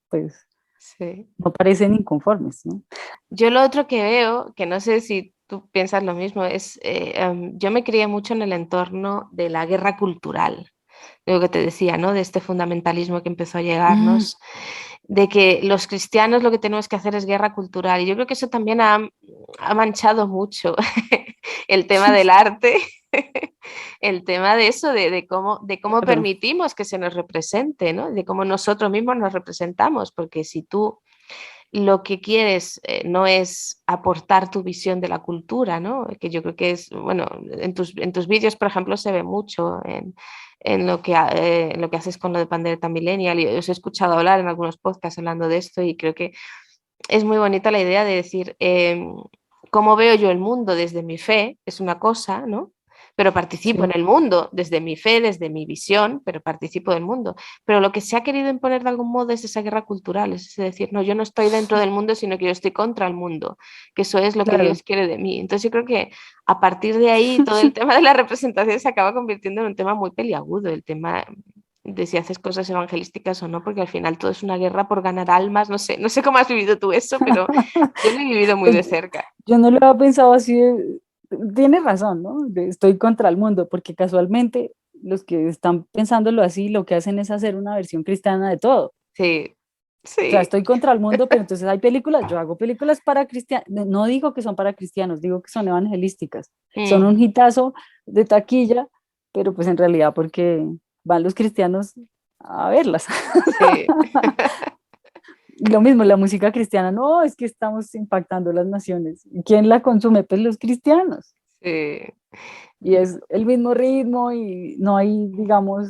pues Sí. no parecen inconformes, ¿no? Yo lo otro que veo, que no sé si tú piensas lo mismo, es, yo me crié mucho en el entorno de la guerra cultural, de lo que te decía, ¿no? De este fundamentalismo que empezó a Mm, llegarnos, de que los cristianos lo que tenemos que hacer es guerra cultural. Y yo creo que eso también ha manchado mucho el tema del arte, el tema de eso, de cómo claro, permitimos que se nos represente, ¿no? De cómo nosotros mismos nos representamos, porque si tú lo que quieres no es aportar tu visión de la cultura, ¿no? Que yo creo que es, bueno, en tus vídeos, por ejemplo, se ve mucho en lo que haces con lo de Pandereta Millennial. Y os he escuchado hablar en algunos podcasts hablando de esto y creo que es muy bonita la idea de decir, cómo veo yo el mundo desde mi fe, es una cosa, ¿no? Pero participo en sí. el mundo desde mi fe, desde mi visión, pero participo del mundo. Pero lo que se ha querido imponer de algún modo es esa guerra cultural, es decir, no, yo no estoy dentro del mundo, sino que yo estoy contra el mundo, que eso es lo que Claro. Dios quiere de mí. Entonces yo creo que a partir de ahí todo el tema de la representación se acaba convirtiendo en un tema muy peliagudo, el tema de si haces cosas evangelísticas o no, porque al final todo es una guerra por ganar almas, no sé cómo has vivido tú eso, pero yo lo he vivido muy Pues de cerca. yo no lo había pensado así, tienes razón, ¿no? Estoy contra el mundo, porque casualmente los que están pensándolo así, lo que hacen es hacer una versión cristiana de todo. Sí, O sea, sí. estoy contra el mundo, pero entonces hay películas, yo hago películas para cristianos, no digo que son para cristianos, digo que son evangelísticas, son Mm, un hitazo de taquilla, pero pues en realidad porque van los cristianos a verlas. sí. Y lo mismo, la música cristiana, no, es que estamos impactando las naciones. ¿Quién la consume? Pues los cristianos. Sí, Y es el mismo ritmo y no hay, digamos,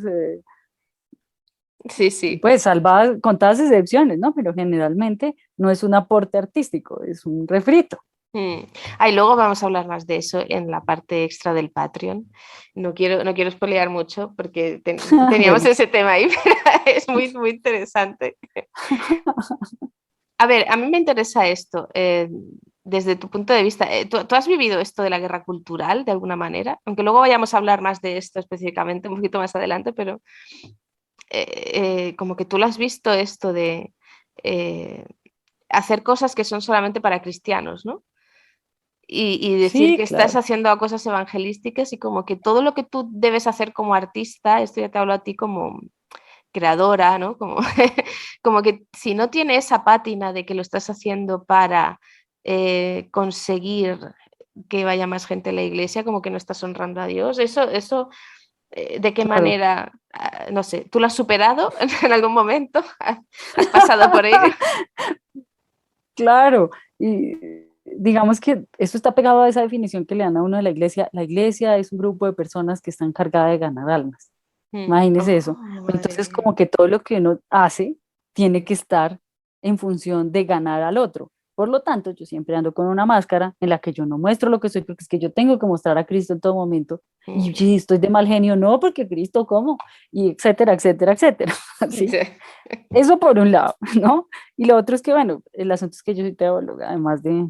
sí, sí. pues salvadas, contadas excepciones, ¿no? Pero generalmente no es un aporte artístico, es un refrito. Mm. Ah, y luego vamos a hablar más de eso en la parte extra del Patreon. No quiero spoilear mucho porque teníamos Bueno, ese tema ahí, pero es muy, muy interesante. A ver, a mí me interesa esto, desde tu punto de vista. ¿Tú has vivido esto de la guerra cultural de alguna manera? Aunque luego vayamos a hablar más de esto específicamente un poquito más adelante, pero como que tú lo has visto esto de eh, hacer cosas que son solamente para cristianos, ¿no? Y decir sí, que estás claro, haciendo cosas evangelísticas y como que todo lo que tú debes hacer como artista, esto ya te hablo a ti como creadora, ¿no? Como, como que si no tiene esa pátina de que lo estás haciendo para conseguir que vaya más gente a la iglesia, como que no estás honrando a Dios. Eso ¿de qué claro. manera? No sé, ¿tú lo has superado en algún momento? ¿Has pasado por ello? Claro, y digamos que esto está pegado a esa definición que le dan a uno de la iglesia. La iglesia es un grupo de personas que están cargadas de ganar almas. Imagínese eso. Oh, madre Entonces, mía. como que todo lo que uno hace tiene que estar en función de ganar al otro. Por lo tanto, yo siempre ando con una máscara en la que yo no muestro lo que soy, porque es que yo tengo que mostrar a Cristo en todo momento. Y Mm. si estoy de mal genio, no, porque Cristo, ¿cómo? Y etcétera, etcétera, etcétera. ¿Sí? Sí. Eso por un lado, ¿no? Y lo otro es que, bueno, el asunto es que yo soy teóloga, además de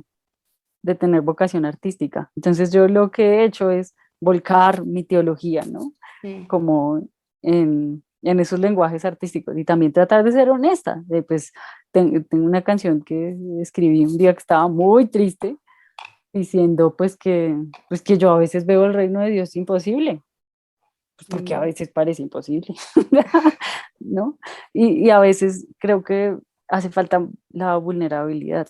tener vocación artística. Entonces, yo lo que he hecho es volcar mi teología, ¿no? Mm. Como en esos lenguajes artísticos y también tratar de ser honesta. Pues tengo una canción que escribí un día que estaba muy triste diciendo pues que yo a veces veo el reino de Dios imposible, pues porque a Mm. veces parece imposible, ¿no? Y a veces creo que hace falta la vulnerabilidad.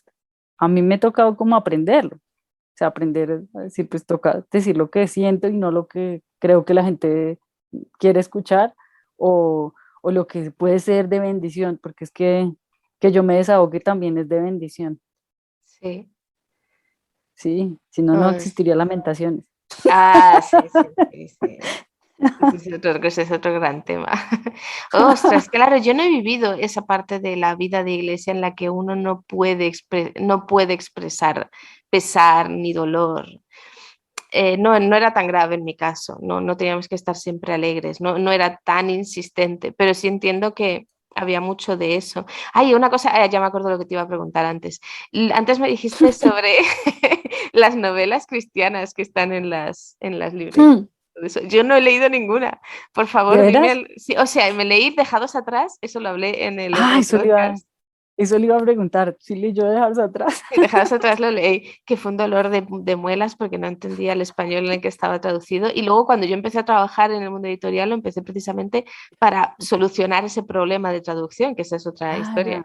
A mí me ha tocado como aprenderlo, o sea, aprender a decir, pues toca decir lo que siento y no lo que creo que la gente quiere escuchar o, o lo que puede ser de bendición, porque es que yo me desahogue también es de bendición, Sí. ¿sí? Si no, no Ay. existiría lamentaciones. Ah, sí, sí, sí, sí. Ese es otro gran tema. Ostras, claro, yo no he vivido esa parte de la vida de iglesia en la que uno no puede expresar pesar ni dolor. No, no era tan grave en mi caso, no teníamos que estar siempre alegres, no era tan insistente, pero sí entiendo que había mucho de eso. Ay, una cosa, ya me acuerdo lo que te iba a preguntar antes. Antes me dijiste sobre las novelas cristianas que están en las librerías. eso. Yo no he leído ninguna. Por ¿De favor, dime. veras? Sí, o sea, me leí Dejados atrás, eso lo hablé en el Ah, otro podcast. eso le iba a preguntar. ¿Sí leyó Dejarse atrás? Y Dejados atrás lo leí, que fue un dolor de muelas porque no entendía el español en el que estaba traducido. Y luego cuando yo empecé a trabajar en el mundo editorial, lo empecé precisamente para solucionar ese problema de traducción, que esa es otra Ah, historia. ya.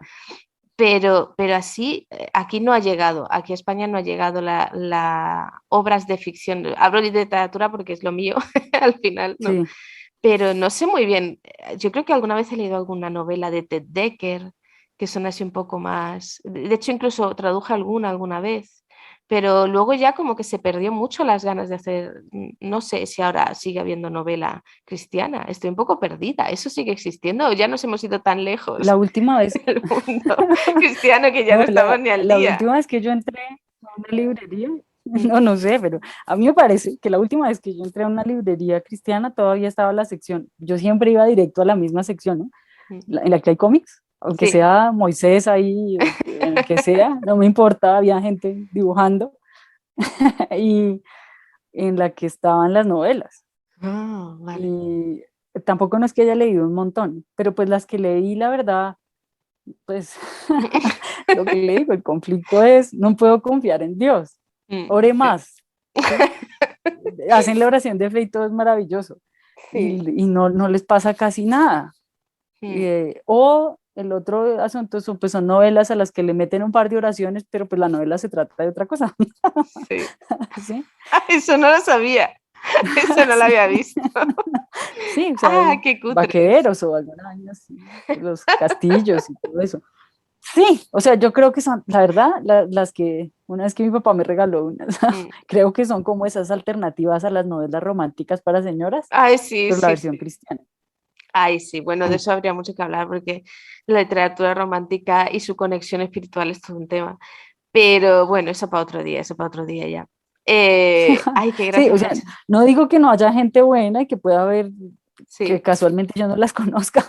Pero así, aquí no ha llegado, aquí a España no ha llegado la obras de ficción. Hablo de literatura porque es lo mío al final, ¿no? Sí. Pero no sé muy bien. Yo creo que alguna vez he leído alguna novela de Ted Dekker, que son así un poco más. De hecho, incluso traduje alguna vez. Pero luego ya como que se perdió mucho las ganas de hacer. No sé si ahora sigue habiendo novela cristiana. Estoy un poco perdida. ¿Eso sigue existiendo o ya nos hemos ido tan lejos La última vez, del mundo cristiano que ya no no, estamos ni al la día? última vez que yo entré a una librería, no, no sé, pero a mí me parece que la última vez que yo entré a una librería cristiana todavía estaba la sección, yo siempre iba directo a la misma sección, ¿no? En la que hay cómics, aunque Sí. sea Moisés ahí, o en el que sea, no me importaba, había gente dibujando, y en la que estaban las novelas. Ah, vale. Y tampoco no es que haya leído un montón, pero pues las que leí, la verdad, pues lo que le digo, el conflicto es, no puedo confiar en Dios, ore Sí. más, ¿sí? Hacen la oración de fe y todo es maravilloso, Sí. y no, no les pasa casi nada. Mm, O el otro asunto son, pues, son novelas a las que le meten un par de oraciones, pero pues la novela se trata de otra cosa, sí. ¿sí? Eso no lo sabía. Eso no lo Sí, había visto. sí, o sea, Ah, qué cutres. vaqueros o alguna vaina así, los castillos y todo eso. Sí, o sea, yo creo que son, la verdad, las que una vez que mi papá me regaló unas, Mm. creo que son como esas alternativas a las novelas románticas para señoras, Ay, sí, pero la sí, versión sí. cristiana. Ay, sí. Bueno, de eso habría mucho que hablar porque la literatura romántica y su conexión espiritual es todo un tema. Pero bueno, eso para otro día, eso para otro día ya. Ay, qué Sí, gracia o me ha sea, hecho. no digo que no haya gente buena y que pueda haber, que Sí. casualmente yo no las conozca,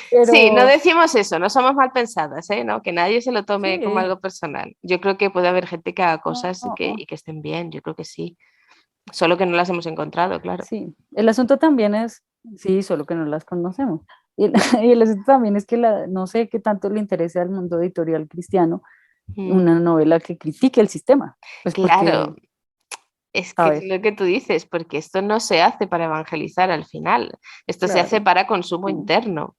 Sí, no pero decimos eso, no somos mal pensadas, ¿eh? ¿No? Que nadie se lo tome como sí, algo personal. Yo creo que puede haber gente que haga cosas no, y que estén bien, yo creo que sí. Solo que no las hemos encontrado, claro. sí. El asunto también es, sí, solo que no las conocemos. Y el, y el asunto también es que no sé qué tanto le interesa al mundo editorial cristiano Mm, una novela que critique el sistema, pues claro, porque, es a que es ver, lo que tú dices, porque esto no se hace para evangelizar al final, esto se hace claro, para consumo no, interno.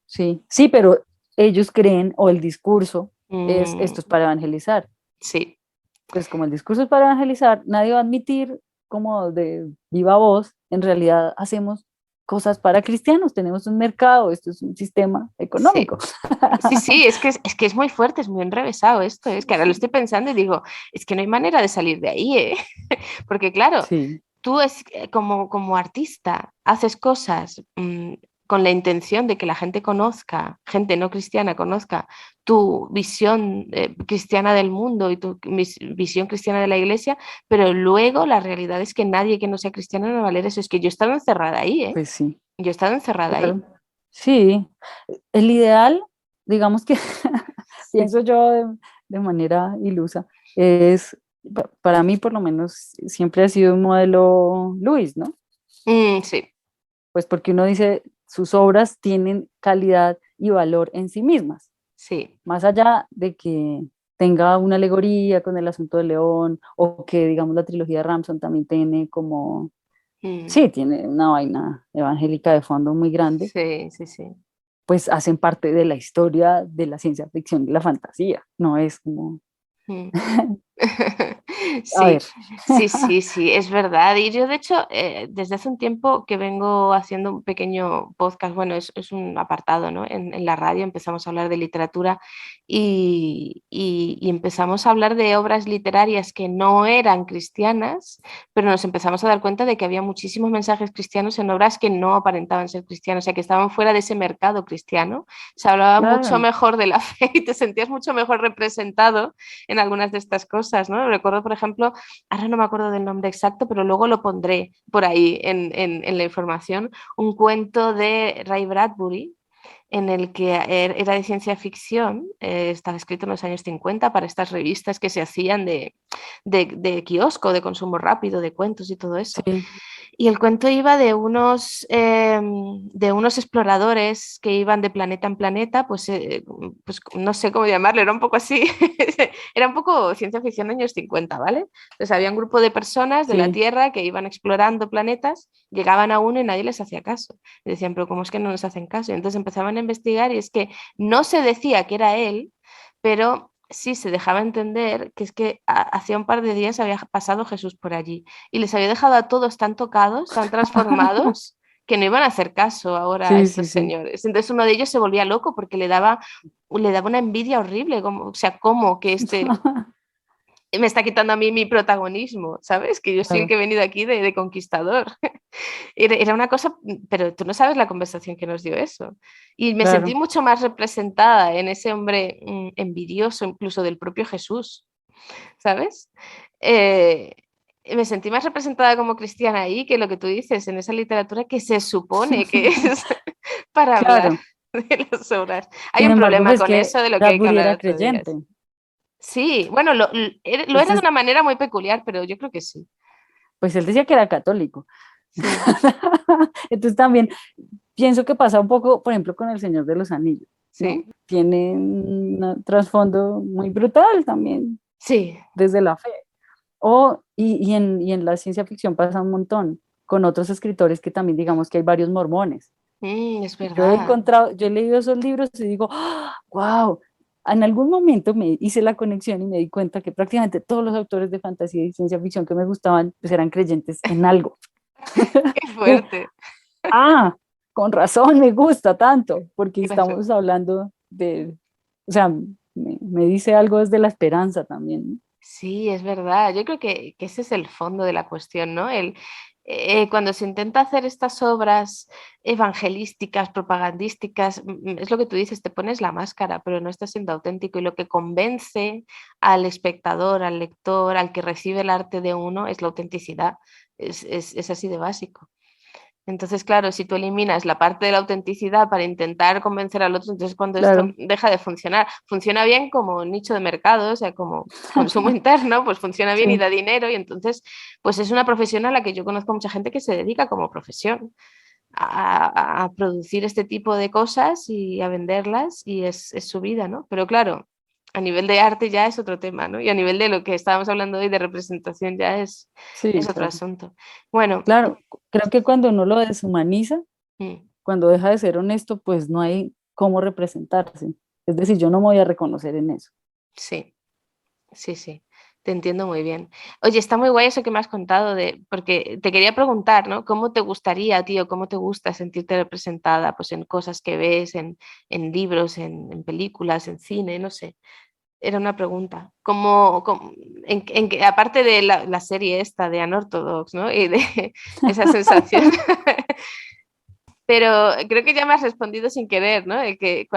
sí, sí, pero ellos creen, o el discurso es, Mm, esto es para evangelizar. sí, Pues como el discurso es para evangelizar, nadie va a admitir como de viva voz, en realidad hacemos cosas para cristianos, tenemos un mercado, esto es un sistema sí. económico. Sí, sí, es que es muy fuerte, es muy enrevesado esto. Es que ahora lo estoy pensando y digo, es que no hay manera de salir de ahí, ¿eh? Porque claro, Sí, tú es, como artista haces cosas con la intención de que la gente conozca, gente no cristiana conozca tu visión cristiana del mundo y tu visión cristiana de la iglesia, pero luego la realidad es que nadie que no sea cristiano no va a leer eso. Es que yo he estado encerrada ahí, ¿eh? pues sí, Yo he estado encerrada ahí. claro. Sí, el ideal, digamos que Sí. pienso yo de manera ilusa, es, para mí por lo menos siempre ha sido un modelo Luis, ¿no? Sí, Pues porque uno dice, sus obras tienen calidad y valor en sí mismas, sí. más allá de que tenga una alegoría con el asunto del león, o que digamos la trilogía de Ramson también tiene como, Mm, sí, tiene una vaina evangélica de fondo muy grande, sí, sí, sí. pues hacen parte de la historia de la ciencia ficción y la fantasía, no es como, Mm. a ver, Sí, sí, sí, sí, es verdad. Y yo, de hecho, desde hace un tiempo que vengo haciendo un pequeño podcast, bueno, es un apartado, ¿no? En la radio empezamos a hablar de literatura y empezamos a hablar de obras literarias que no eran cristianas, pero nos empezamos a dar cuenta de que había muchísimos mensajes cristianos en obras que no aparentaban ser cristianas, o sea, que estaban fuera de ese mercado cristiano. Se hablaba mucho claro, mejor de la fe y te sentías mucho mejor representado en algunas de estas cosas, ¿no? Recuerdo, por ejemplo, ahora no me acuerdo del nombre exacto, pero luego lo pondré por ahí en la información, un cuento de Ray Bradbury en el que era de ciencia ficción, estaba escrito en los años 50 para estas revistas que se hacían de kiosco, de consumo rápido, de cuentos y todo eso. Sí. Y el cuento iba de unos exploradores que iban de planeta en planeta, pues no sé cómo llamarlo, era un poco así, era un poco ciencia ficción años 50, ¿vale? Entonces había un grupo de personas de la Sí. Tierra que iban explorando planetas, llegaban a uno y nadie les hacía caso. Y decían, pero ¿cómo es que no nos hacen caso? Y entonces empezaban a investigar y es que no se decía que era él, pero sí se dejaba entender que es que hacía un par de días había pasado Jesús por allí y les había dejado a todos tan tocados, tan transformados, que no iban a hacer caso ahora a Sí, sí, estos sí. señores. Entonces uno de ellos se volvía loco porque le daba una envidia horrible, como, o sea, ¿cómo que me está quitando a mí mi protagonismo? ¿Sabes? Que yo soy el Claro, que he venido aquí de conquistador. Era una cosa, pero tú no sabes la conversación que nos dio eso. Y me sentí claro. mucho más representada en ese hombre envidioso, incluso del propio Jesús, ¿sabes? Eh, Me sentí más representada como cristiana ahí que lo que tú dices en esa literatura que se supone que es para hablar Claro. de las obras. Hay Sin un embargo, problema pues con que eso de lo que hay que Bradbury hablar era otro día. creyente. Sí, bueno, lo era de Entonces, una manera muy peculiar, pero yo creo que sí. pues él decía que era católico. Sí. Entonces también pienso que pasa un poco, por ejemplo, con El Señor de los Anillos, ¿no? ¿Sí? Tiene un trasfondo muy brutal también Sí. desde la fe. Y en la ciencia ficción pasa un montón, con otros escritores que también digamos que hay varios mormones. Es Yo he verdad. encontrado, yo he leído esos libros y digo, wow, en algún momento me hice la conexión y me di cuenta que prácticamente todos los autores de fantasía y ciencia ficción que me gustaban, pues eran creyentes en algo. Qué fuerte. Ah, con razón me gusta tanto, porque ¿Qué pasó? estamos hablando de, o sea, me dice algo desde la esperanza también, ¿no? Sí, es verdad. Yo creo que ese es el fondo de la cuestión, ¿no? Cuando se intenta hacer estas obras evangelísticas, propagandísticas, es lo que tú dices, te pones la máscara, pero no estás siendo auténtico. Y lo que convence al espectador, al lector, al que recibe el arte de uno, es la autenticidad. Es así de básico. Entonces, claro, si tú eliminas la parte de la autenticidad para intentar convencer al otro, entonces cuando esto Claro, deja de funcionar, funciona bien como nicho de mercado, o sea, como consumo interno, pues funciona bien y sí, da dinero y entonces, pues es una profesión a la que yo conozco mucha gente que se dedica como profesión a producir este tipo de cosas y a venderlas y es su vida, ¿no? Pero claro, a nivel de arte ya es otro tema, ¿no? Y a nivel de lo que estábamos hablando hoy de representación ya es sí, otro claro. asunto. Bueno. Claro, creo que cuando uno lo deshumaniza, mm, cuando deja de ser honesto, pues no hay cómo representarse. Es decir, yo no me voy a reconocer en eso. Sí, sí, sí, te entiendo muy bien. Oye, está muy guay eso que me has contado porque te quería preguntar, ¿no? ¿Cómo te gustaría, tío, cómo te gusta sentirte representada, pues en cosas que ves, en libros, en películas, en cine, no sé. Era una pregunta. Aparte de la serie esta de Unorthodox, ¿no? Y de esa sensación. Pero creo que ya me has respondido sin querer, ¿no? De que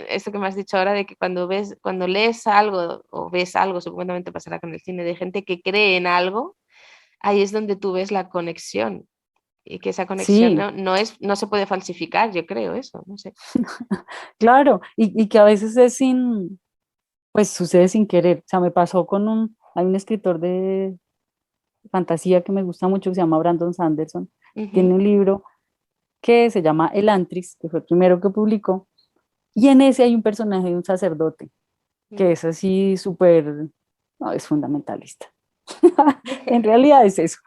esto que me has dicho ahora, de que cuando lees algo o ves algo, seguramente pasará con el cine, de gente que cree en algo, ahí es donde tú ves la conexión. Y que esa conexión Sí, no se puede falsificar, yo creo eso, no sé. claro, y que a veces es pues sucede sin querer. O sea, me pasó hay un escritor de fantasía que me gusta mucho que se llama Brandon Sanderson. Tiene Ujú. un libro que se llama El Antris, que fue el primero que publicó, y en ese hay un personaje de un sacerdote que es así súper, no, es fundamentalista. En realidad es eso.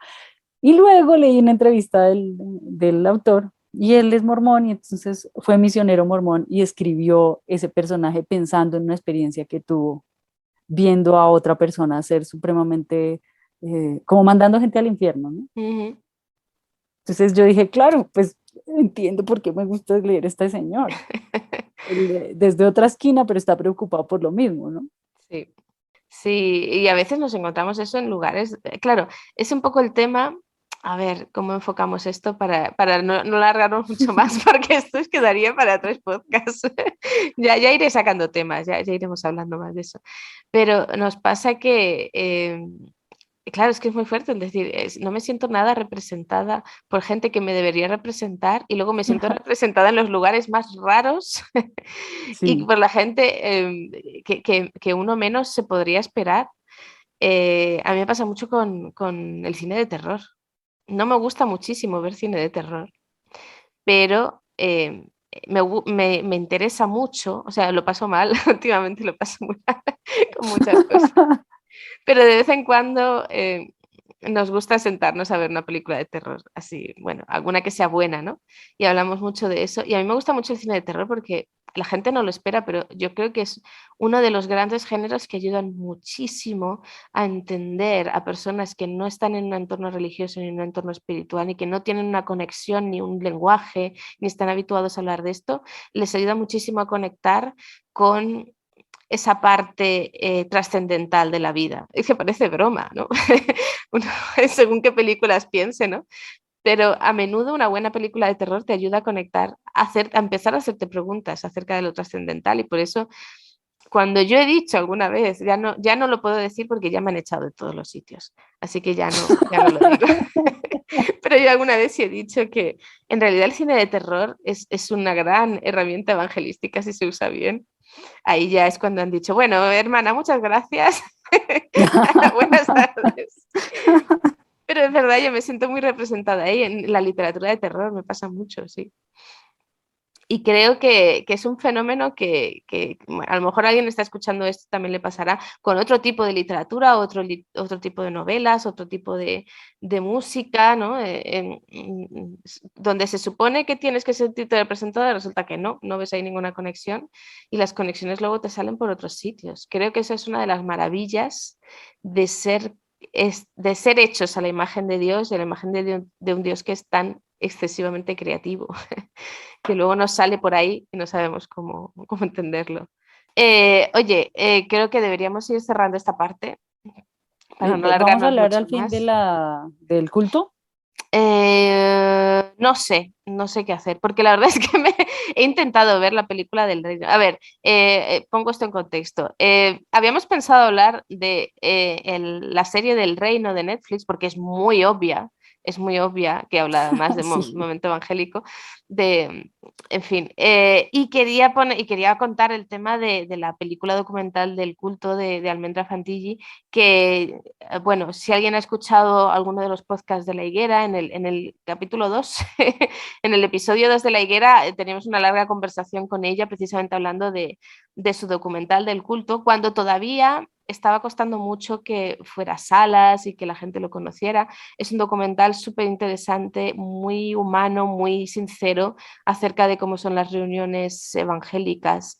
Y luego leí una entrevista del autor y él es mormón y entonces fue misionero mormón y escribió ese personaje pensando en una experiencia que tuvo viendo a otra persona ser supremamente, como mandando gente al infierno, ¿no? Ujú. Entonces yo dije, claro, pues entiendo por qué me gusta leer a este señor. Él, desde otra esquina, pero está preocupado por lo mismo, ¿no? Sí. Sí, y a veces nos encontramos eso en lugares, claro, es un poco el tema, a ver, cómo enfocamos esto para no alargarnos mucho más, porque esto quedaría para 3 podcasts. Ya iré sacando temas, ya iremos hablando más de eso. Pero nos pasa que claro, es que es muy fuerte, es decir, no me siento nada representada por gente que me debería representar y luego me siento representada en los lugares más raros y Sí. por la gente que uno menos se podría esperar. A mí me pasa mucho con el cine de terror. No me gusta muchísimo ver cine de terror, pero me interesa mucho, o sea, lo paso mal, últimamente lo paso muy mal con muchas cosas, pero de vez en cuando nos gusta sentarnos a ver una película de terror, así, bueno, alguna que sea buena, ¿no? Y hablamos mucho de eso. Y a mí me gusta mucho el cine de terror porque la gente no lo espera, pero yo creo que es uno de los grandes géneros que ayudan muchísimo a entender a personas que no están en un entorno religioso ni en un entorno espiritual, ni que no tienen una conexión ni un lenguaje, ni están habituados a hablar de esto, les ayuda muchísimo a conectar con esa parte trascendental de la vida. Es que parece broma, ¿no? Uno, según qué películas piense, ¿no? Pero a menudo una buena película de terror te ayuda a conectar, a empezar a hacerte preguntas acerca de lo trascendental y por eso cuando yo he dicho alguna vez, ya no lo puedo decir porque ya me han echado de todos los sitios, así que ya no lo digo. Pero yo alguna vez sí he dicho que en realidad el cine de terror es una gran herramienta evangelística si se usa bien. Ahí ya es cuando han dicho, bueno, hermana, muchas gracias. Buenas tardes. Pero es verdad, yo me siento muy representada ahí en la literatura de terror, me pasa mucho, sí. Y creo que es un fenómeno que bueno, a lo mejor alguien está escuchando esto también le pasará con otro tipo de literatura, otro tipo de novelas, otro tipo de música, ¿no? Donde se supone que tienes que sentirte representada, resulta que no ves ahí ninguna conexión y las conexiones luego te salen por otros sitios. Creo que esa es una de las maravillas de de ser hechos a la imagen de Dios y a la imagen de un Dios que es tan excesivamente creativo. Que luego nos sale por ahí y no sabemos cómo entenderlo. Oye, creo que deberíamos ir cerrando esta parte para no Vamos a alargarnos hablar mucho al fin de más. del culto. No sé qué hacer, porque la verdad es que he intentado ver la película del reino. A ver, pongo esto en contexto. Habíamos pensado hablar de la serie del reino de Netflix, porque es muy obvia que habla además de Sí, momento evangélico, de, en fin, y quería contar el tema de la película documental del culto de Almendra Fantilli, que bueno, si alguien ha escuchado alguno de los podcasts de La Higuera, en el capítulo 2, en el episodio 2 de La Higuera, teníamos una larga conversación con ella precisamente hablando de su documental del culto, cuando todavía estaba costando mucho que fuera a salas y que la gente lo conociera. Es un documental súper interesante, muy humano, muy sincero acerca de cómo son las reuniones evangélicas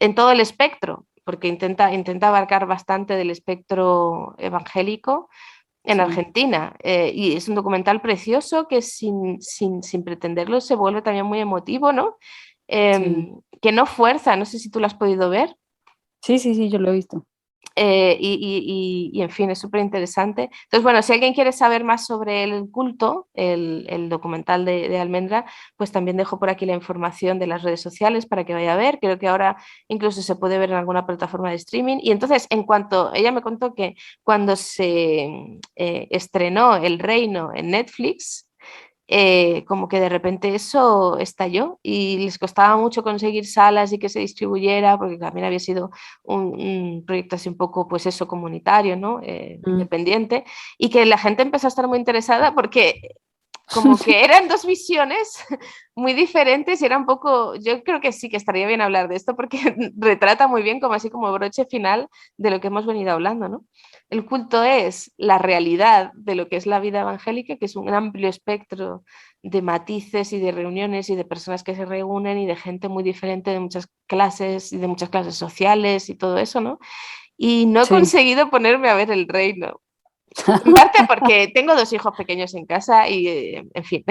en todo el espectro, porque intenta abarcar bastante del espectro evangélico en sí, Argentina. Y es un documental precioso que sin pretenderlo se vuelve también muy emotivo, ¿no? sí. Que no fuerza, no sé si tú lo has podido ver. Sí, sí, sí, yo lo he visto. En fin, es súper interesante. Entonces, bueno, si alguien quiere saber más sobre el culto, el documental de Almendra, pues también dejo por aquí la información de las redes sociales para que vaya a ver. Creo que ahora incluso se puede ver en alguna plataforma de streaming. Y entonces, en cuanto ella me contó que cuando se estrenó El Reino en Netflix, como que de repente eso estalló y les costaba mucho conseguir salas y que se distribuyera, porque también había sido un proyecto así un poco, pues eso, comunitario, ¿no? Mm. Independiente, y que la gente empezó a estar muy interesada porque como que eran dos visiones muy diferentes y era un poco, yo creo que sí que estaría bien hablar de esto porque retrata muy bien como así como broche final de lo que hemos venido hablando, ¿no? El culto es la realidad de lo que es la vida evangélica, que es un amplio espectro de matices y de reuniones y de personas que se reúnen y de gente muy diferente de muchas clases y de muchas clases sociales y todo eso, ¿no? Y no he Sí. conseguido ponerme a ver El Reino, en parte porque tengo dos hijos pequeños en casa y, en fin,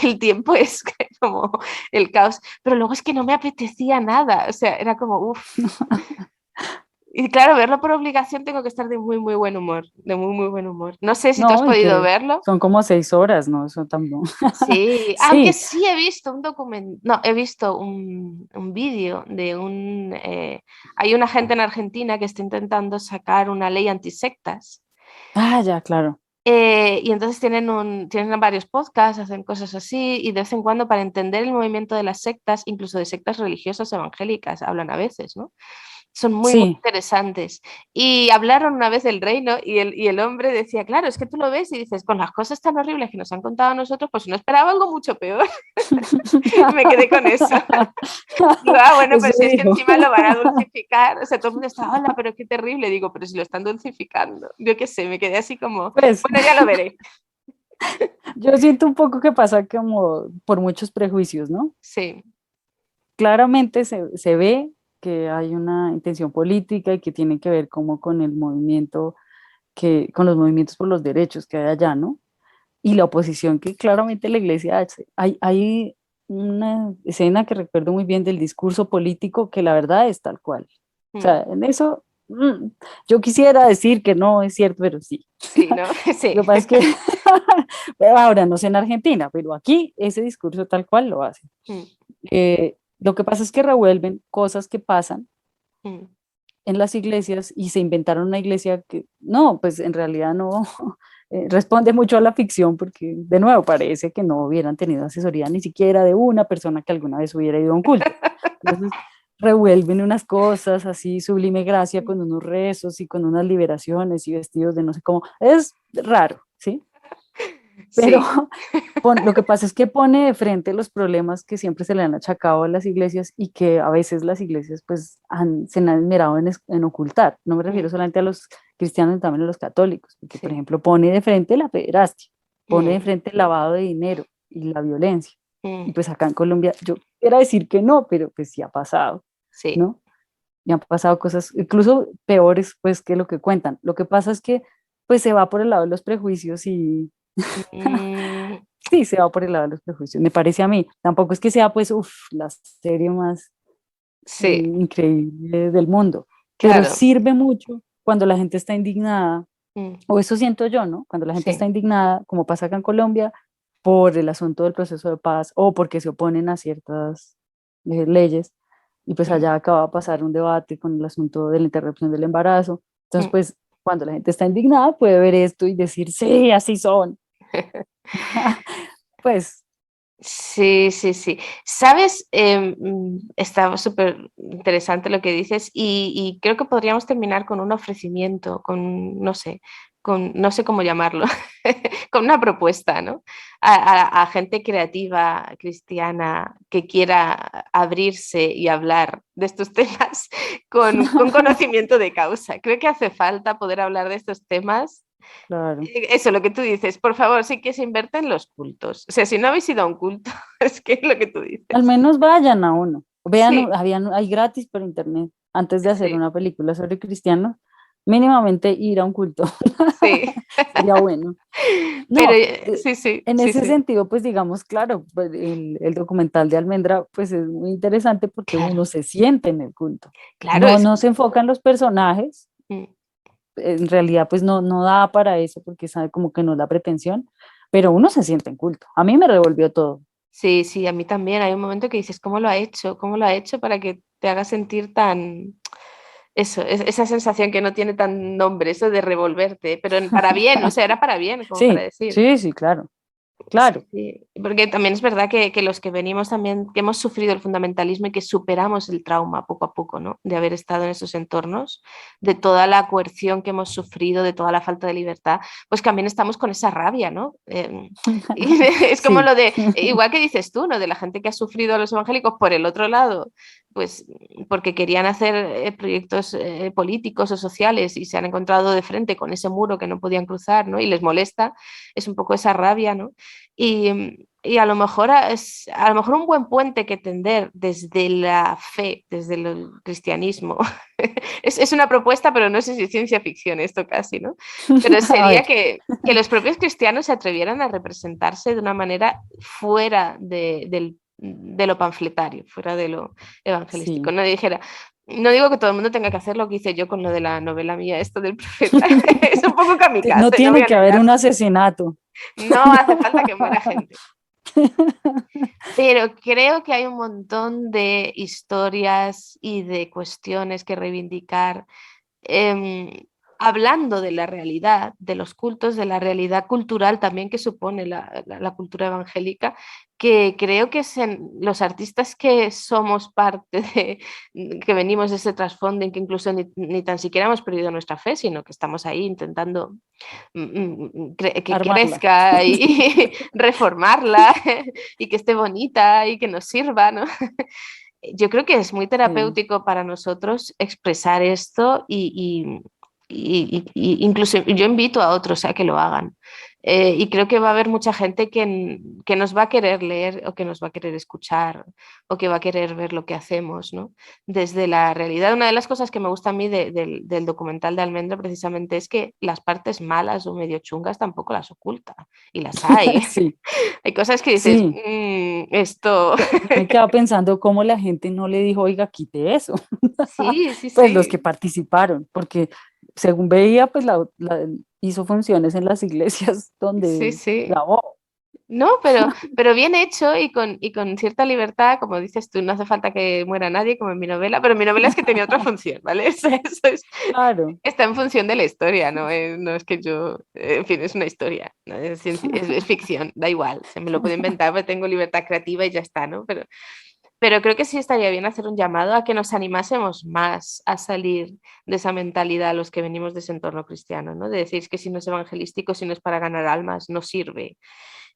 el tiempo es como el caos. Pero luego es que no me apetecía nada. O sea, era como, uff. Y claro, verlo por obligación tengo que estar de muy, muy buen humor. De muy, muy buen humor. No sé si tú has No, y podido que verlo. son como 6 horas, ¿no? Eso tampoco. Sí, aunque Sí, sí he visto un documento, no, he visto un vídeo de hay una gente en Argentina que está intentando sacar una ley antisectas Ah, ya, claro. Y entonces tienen varios podcasts, hacen cosas así, y de vez en cuando para entender el movimiento de las sectas, incluso de sectas religiosas evangélicas, hablan a veces, ¿no? Son muy, muy Sí. interesantes. Y hablaron una vez del reino y el hombre decía, claro, es que tú lo ves y dices, con las cosas tan horribles que nos han contado a nosotros, pues no esperaba algo mucho peor. Me quedé con eso. Digo, ah, bueno, Eso pero si es que dijo. encima lo van a dulcificar, o sea, todo el mundo está, hola, pero qué terrible. Digo, pero si lo están dulcificando. Yo qué sé, me quedé así como, Pues bueno, ya lo veré. yo siento un poco que pasa como por muchos prejuicios, ¿no? Sí. Claramente se ve que hay una intención política y que tiene que ver como con el movimiento con los movimientos por los derechos que hay allá, ¿no? Y la oposición que claramente la iglesia hace. Hay una escena que recuerdo muy bien del discurso político que la verdad es tal cual. O Mm. sea, en eso yo quisiera decir que no es cierto, pero sí. Sí, ¿no? Sí. Lo que pasa es que ahora no sé en Argentina, pero aquí ese discurso tal cual lo hacen. Mm, Lo que pasa es que revuelven cosas que pasan mm. en las iglesias y se inventaron una iglesia que no, pues en realidad no responde mucho a la ficción porque de nuevo parece que no hubieran tenido asesoría ni siquiera de una persona que alguna vez hubiera ido a un culto. Entonces revuelven unas cosas así, sublime gracia, con unos rezos y con unas liberaciones y vestidos de no sé cómo. Es raro, ¿sí? Pero Sí. lo que pasa es que pone de frente los problemas que siempre se le han achacado a las iglesias y que a veces las iglesias pues se han esmerado en ocultar. No me refiero Mm, solamente a los cristianos, sino también a los católicos, porque por sí. ejemplo pone de frente la pederastia, pone de Mm, frente el lavado de dinero y la violencia. Y mm. pues acá en Colombia yo quisiera decir que no, pero pues sí ha pasado, Sí. ¿no? Y han pasado cosas incluso peores pues que lo que cuentan. Lo que pasa es que pues se va por el lado de los prejuicios y Mm, sí, se va por el lado de los prejuicios, me parece a mí. Tampoco es que sea, pues, la serie más sí, increíble del mundo, pero claro. sirve mucho cuando la gente está indignada, Mm, o eso siento yo, ¿no? Cuando la gente está sí. indignada, como pasa acá en Colombia, por el asunto del proceso de paz o porque se oponen a ciertas leyes, y pues Mm, allá acaba de pasar un debate con el asunto de la interrupción del embarazo. Entonces, mm. pues, cuando la gente está indignada, puede ver esto y decir, sí, así son. Pues, Sí, sí, sí. Sabes, está súper interesante lo que dices y creo que podríamos terminar con un ofrecimiento, con, no sé cómo llamarlo, con una propuesta, ¿no? A gente creativa, cristiana, que quiera abrirse y hablar de estos temas con conocimiento de causa. Creo que hace falta poder hablar de estos temas. claro. Eso, lo que tú dices, por favor, sí que se invierten en los cultos. O sea, si no habéis ido a un culto, es que es lo que tú Al dices. menos vayan a uno. Vean, Sí, hay gratis por internet. Antes de hacer sí, una película sobre cristianos, mínimamente ir a un culto sí. sería bueno. Pero No, sí, sí, en sí, ese sí. sentido, pues digamos, claro, pues, el documental de Almendra, pues es muy interesante porque Claro, uno se siente en el culto. claro, No, es. no se enfoca en los personajes, Mm. en realidad, pues no, no da para eso porque sabe como que no es la pretensión, pero uno se siente en culto. A mí me revolvió todo. Sí, sí, a mí también. Hay un momento que dices, ¿cómo lo ha hecho? ¿Cómo lo ha hecho para que te haga sentir tan. Eso, esa sensación que no tiene tan nombre, eso de revolverte, pero para bien, o sea, era para bien, como para Sí, decir. sí, sí, claro, Sí, claro. sí, porque también es verdad que los que venimos también, que hemos sufrido el fundamentalismo y que superamos el trauma poco a poco, ¿no? De haber estado en esos entornos, de toda la coerción que hemos sufrido, de toda la falta de libertad, pues también estamos con esa rabia, ¿no? Y es como Sí, lo de, igual que dices tú, ¿no? De la gente que ha sufrido a los evangélicos por el otro lado, pues porque querían hacer proyectos políticos o sociales y se han encontrado de frente con ese muro que no podían cruzar, ¿no? Y les molesta, es un poco esa rabia, ¿no? Y a lo mejor a lo mejor un buen puente que tender desde la fe, desde el cristianismo. Es una propuesta, pero no sé si es ciencia ficción esto casi, ¿no? Pero a sería ver, que los propios cristianos se atrevieran a representarse de una manera fuera de lo panfletario, fuera de lo evangelístico. sí, No dijera, no digo que todo el mundo tenga que hacer lo que hice yo con lo de la novela mía, esto del profeta. Es un poco no kamikaze, no voy tiene a que haber un negarlo. asesinato. No hace falta que muera gente. Pero creo que hay un montón de historias y de cuestiones que reivindicar. hablando de la realidad, de los cultos, de la realidad cultural también que supone la cultura evangélica, que creo que es en los artistas que somos parte de, que venimos de ese trasfondo en que incluso ni tan siquiera hemos perdido nuestra fe, sino que estamos ahí intentando que Armarla. crezca y reformarla y que esté bonita y que nos sirva, ¿no? Yo creo que es muy Sí. terapéutico para nosotros expresar esto y incluso yo invito a otros a que lo hagan. Y creo que va a haber mucha gente que nos va a querer leer o que nos va a querer escuchar o que va a querer ver lo que hacemos, ¿no? Desde la realidad. Una de las cosas que me gusta a mí del documental de Almendra precisamente es que las partes malas o medio chungas tampoco las oculta y las hay. Sí, Hay cosas que dices, sí. esto, Me quedaba pensando cómo la gente no le dijo, oiga, quite eso. sí, sí, Pues los que sí. participaron, porque según veía, pues hizo funciones en las iglesias Sí, donde sí. grabó. No, pero bien hecho y con cierta libertad, como dices tú, no hace falta que muera nadie, como en mi novela, pero en mi novela es que tenía otra función, ¿vale? Claro, Está en función de la historia, no es que yo, en fin, es una historia, ¿no? Es ficción, da igual, se me lo puedo inventar, pero tengo libertad creativa y ya está, ¿no? Pero creo que sí estaría bien hacer un llamado a que nos animásemos más a salir de esa mentalidad los que venimos de ese entorno cristiano, ¿no? De decir que si no es evangelístico, si no es para ganar almas, no sirve.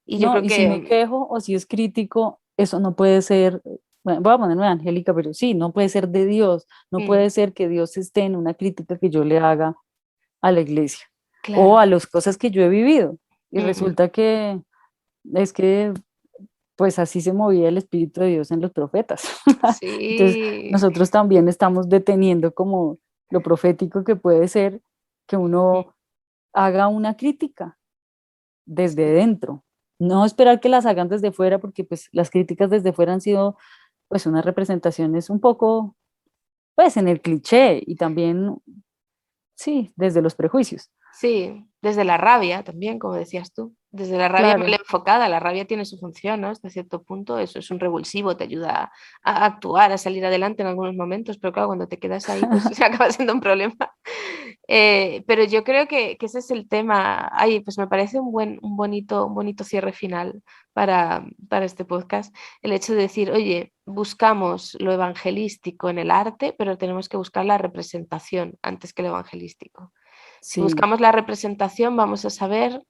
Y yo no, creo y si me que quejo o si es crítico, eso no puede ser, bueno, voy a ponerme Angélica, pero sí, no puede ser de Dios, no mm, puede ser que Dios esté en una crítica que yo le haga a la iglesia o claro. a las cosas que yo he vivido. Y Mm, mm. resulta que es que pues así se movía el Espíritu de Dios en los profetas. Entonces, Sí. nosotros también estamos deteniendo como lo profético que puede ser que Mm, uno haga una crítica desde sí. dentro. No esperar que las hagan desde fuera, porque pues las críticas desde fuera han sido pues unas representaciones un poco pues en el cliché y también, sí, desde los prejuicios. Sí, desde la rabia también, como decías tú. Desde la rabia mal Claro, enfocada, la rabia tiene su función, ¿no? Hasta cierto punto, eso es un revulsivo, te ayuda a actuar, a salir adelante en algunos momentos, pero claro, cuando te quedas ahí, pues se acaba siendo un problema. Pero yo creo que ese es el tema. Ay, pues me parece un bonito cierre final para este podcast. El hecho de decir, oye, buscamos lo evangelístico en el arte, pero tenemos que buscar la representación antes que lo evangelístico. Si sí, buscamos la representación, vamos a saber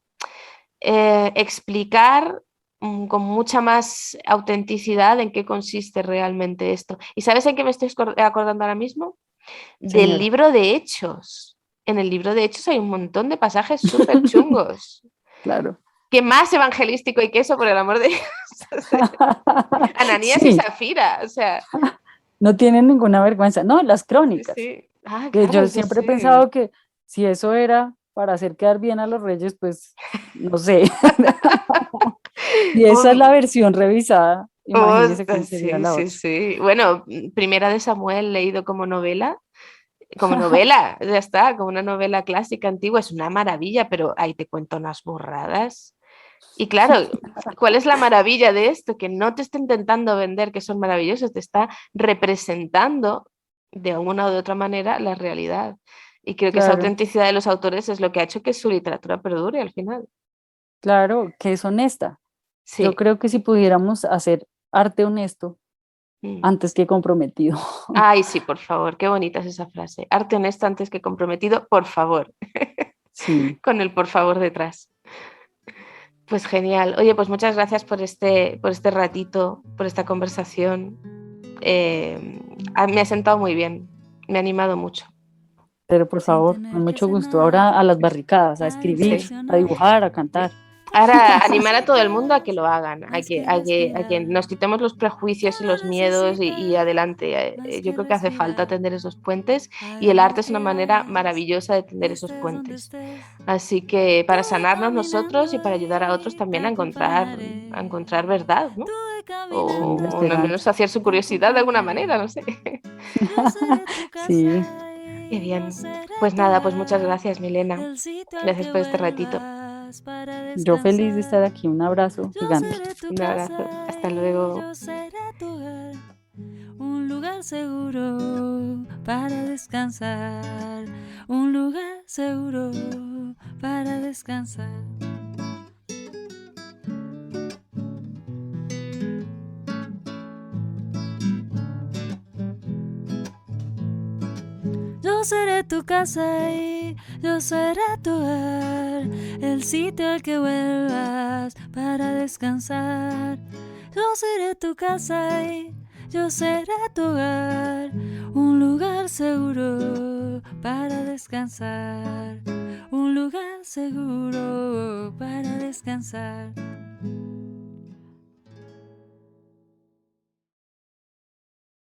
explicar con mucha más autenticidad en qué consiste realmente esto. ¿Y sabes en qué me estoy acordando ahora mismo? Del señora, libro de Hechos. En el libro de Hechos hay un montón de pasajes súper chungos. claro. ¿Qué más evangelístico hay que eso, por el amor de Dios? Ananías y Sí, Zafira, o sea, no tienen ninguna vergüenza. No, las sí, crónicas. sí. Ah, Que yo claro, sí, siempre he sí. pensado que si eso era para hacer quedar bien a los reyes, pues no sé. Si esa es la Um, versión revisada, imagínese cómo sería sí, la sí, otra. sí. Bueno, Primera de Samuel leído como novela, ya está, como una novela clásica antigua, es una maravilla, pero ahí te cuento unas borradas. Y claro, ¿cuál es la maravilla de esto? Que no te está intentando vender que son maravillosos, te está representando de alguna o de otra manera la realidad. Y creo que esa Claro, autenticidad de los autores es lo que ha hecho que su literatura perdure al final. claro, que es honesta. Yo Sí. creo que si pudiéramos hacer arte honesto Mm. antes que comprometido. Ay, sí, por favor, qué bonita es esa frase. Arte honesto antes que comprometido, por favor, Sí, con el por favor detrás. Pues genial. Oye, pues muchas gracias por este ratito, por esta conversación. Me ha sentado muy bien, me ha animado mucho. pero por sin favor, con tener que mucho hacer gusto. Ahora nada a las barricadas, a para escribir, Sí, a impresionar. dibujar, a sí. cantar. Ahora, animar a todo el mundo a que lo hagan, a Más que, que a que, a que respirar, nos quitemos los prejuicios y no los miedos y necesitas adelante. más Yo que creo que hace falta respirar. tender esos puentes y Haga el lo arte es una que manera hagas, maravillosa de tender esos estés donde puentes. estés. Así que para Tuve sanarnos nosotros y caminando para ayudar a otros y te también acompañaré. a encontrar verdad, ¿no? Tuve Sí, la O al menos esperanza. saciar su te curiosidad de alguna acompañaré. manera, no sé. Yo seré tu casa Sí, Qué y yo bien. seré Pues tu nada, pues muchas hogar. gracias, Milena. El sitio al Gracias que por este ratito. vuelvas para yo feliz de estar descansar. aquí. Un abrazo Yo gigante. seré tu Un abrazo. casa Hasta y luego. yo seré tu hogar. Un lugar seguro para descansar, un lugar seguro para descansar. Yo seré tu casa y yo seré tu hogar, el sitio al que vuelvas para descansar. Yo seré tu casa y yo seré tu hogar, un lugar seguro para descansar, un lugar seguro para descansar.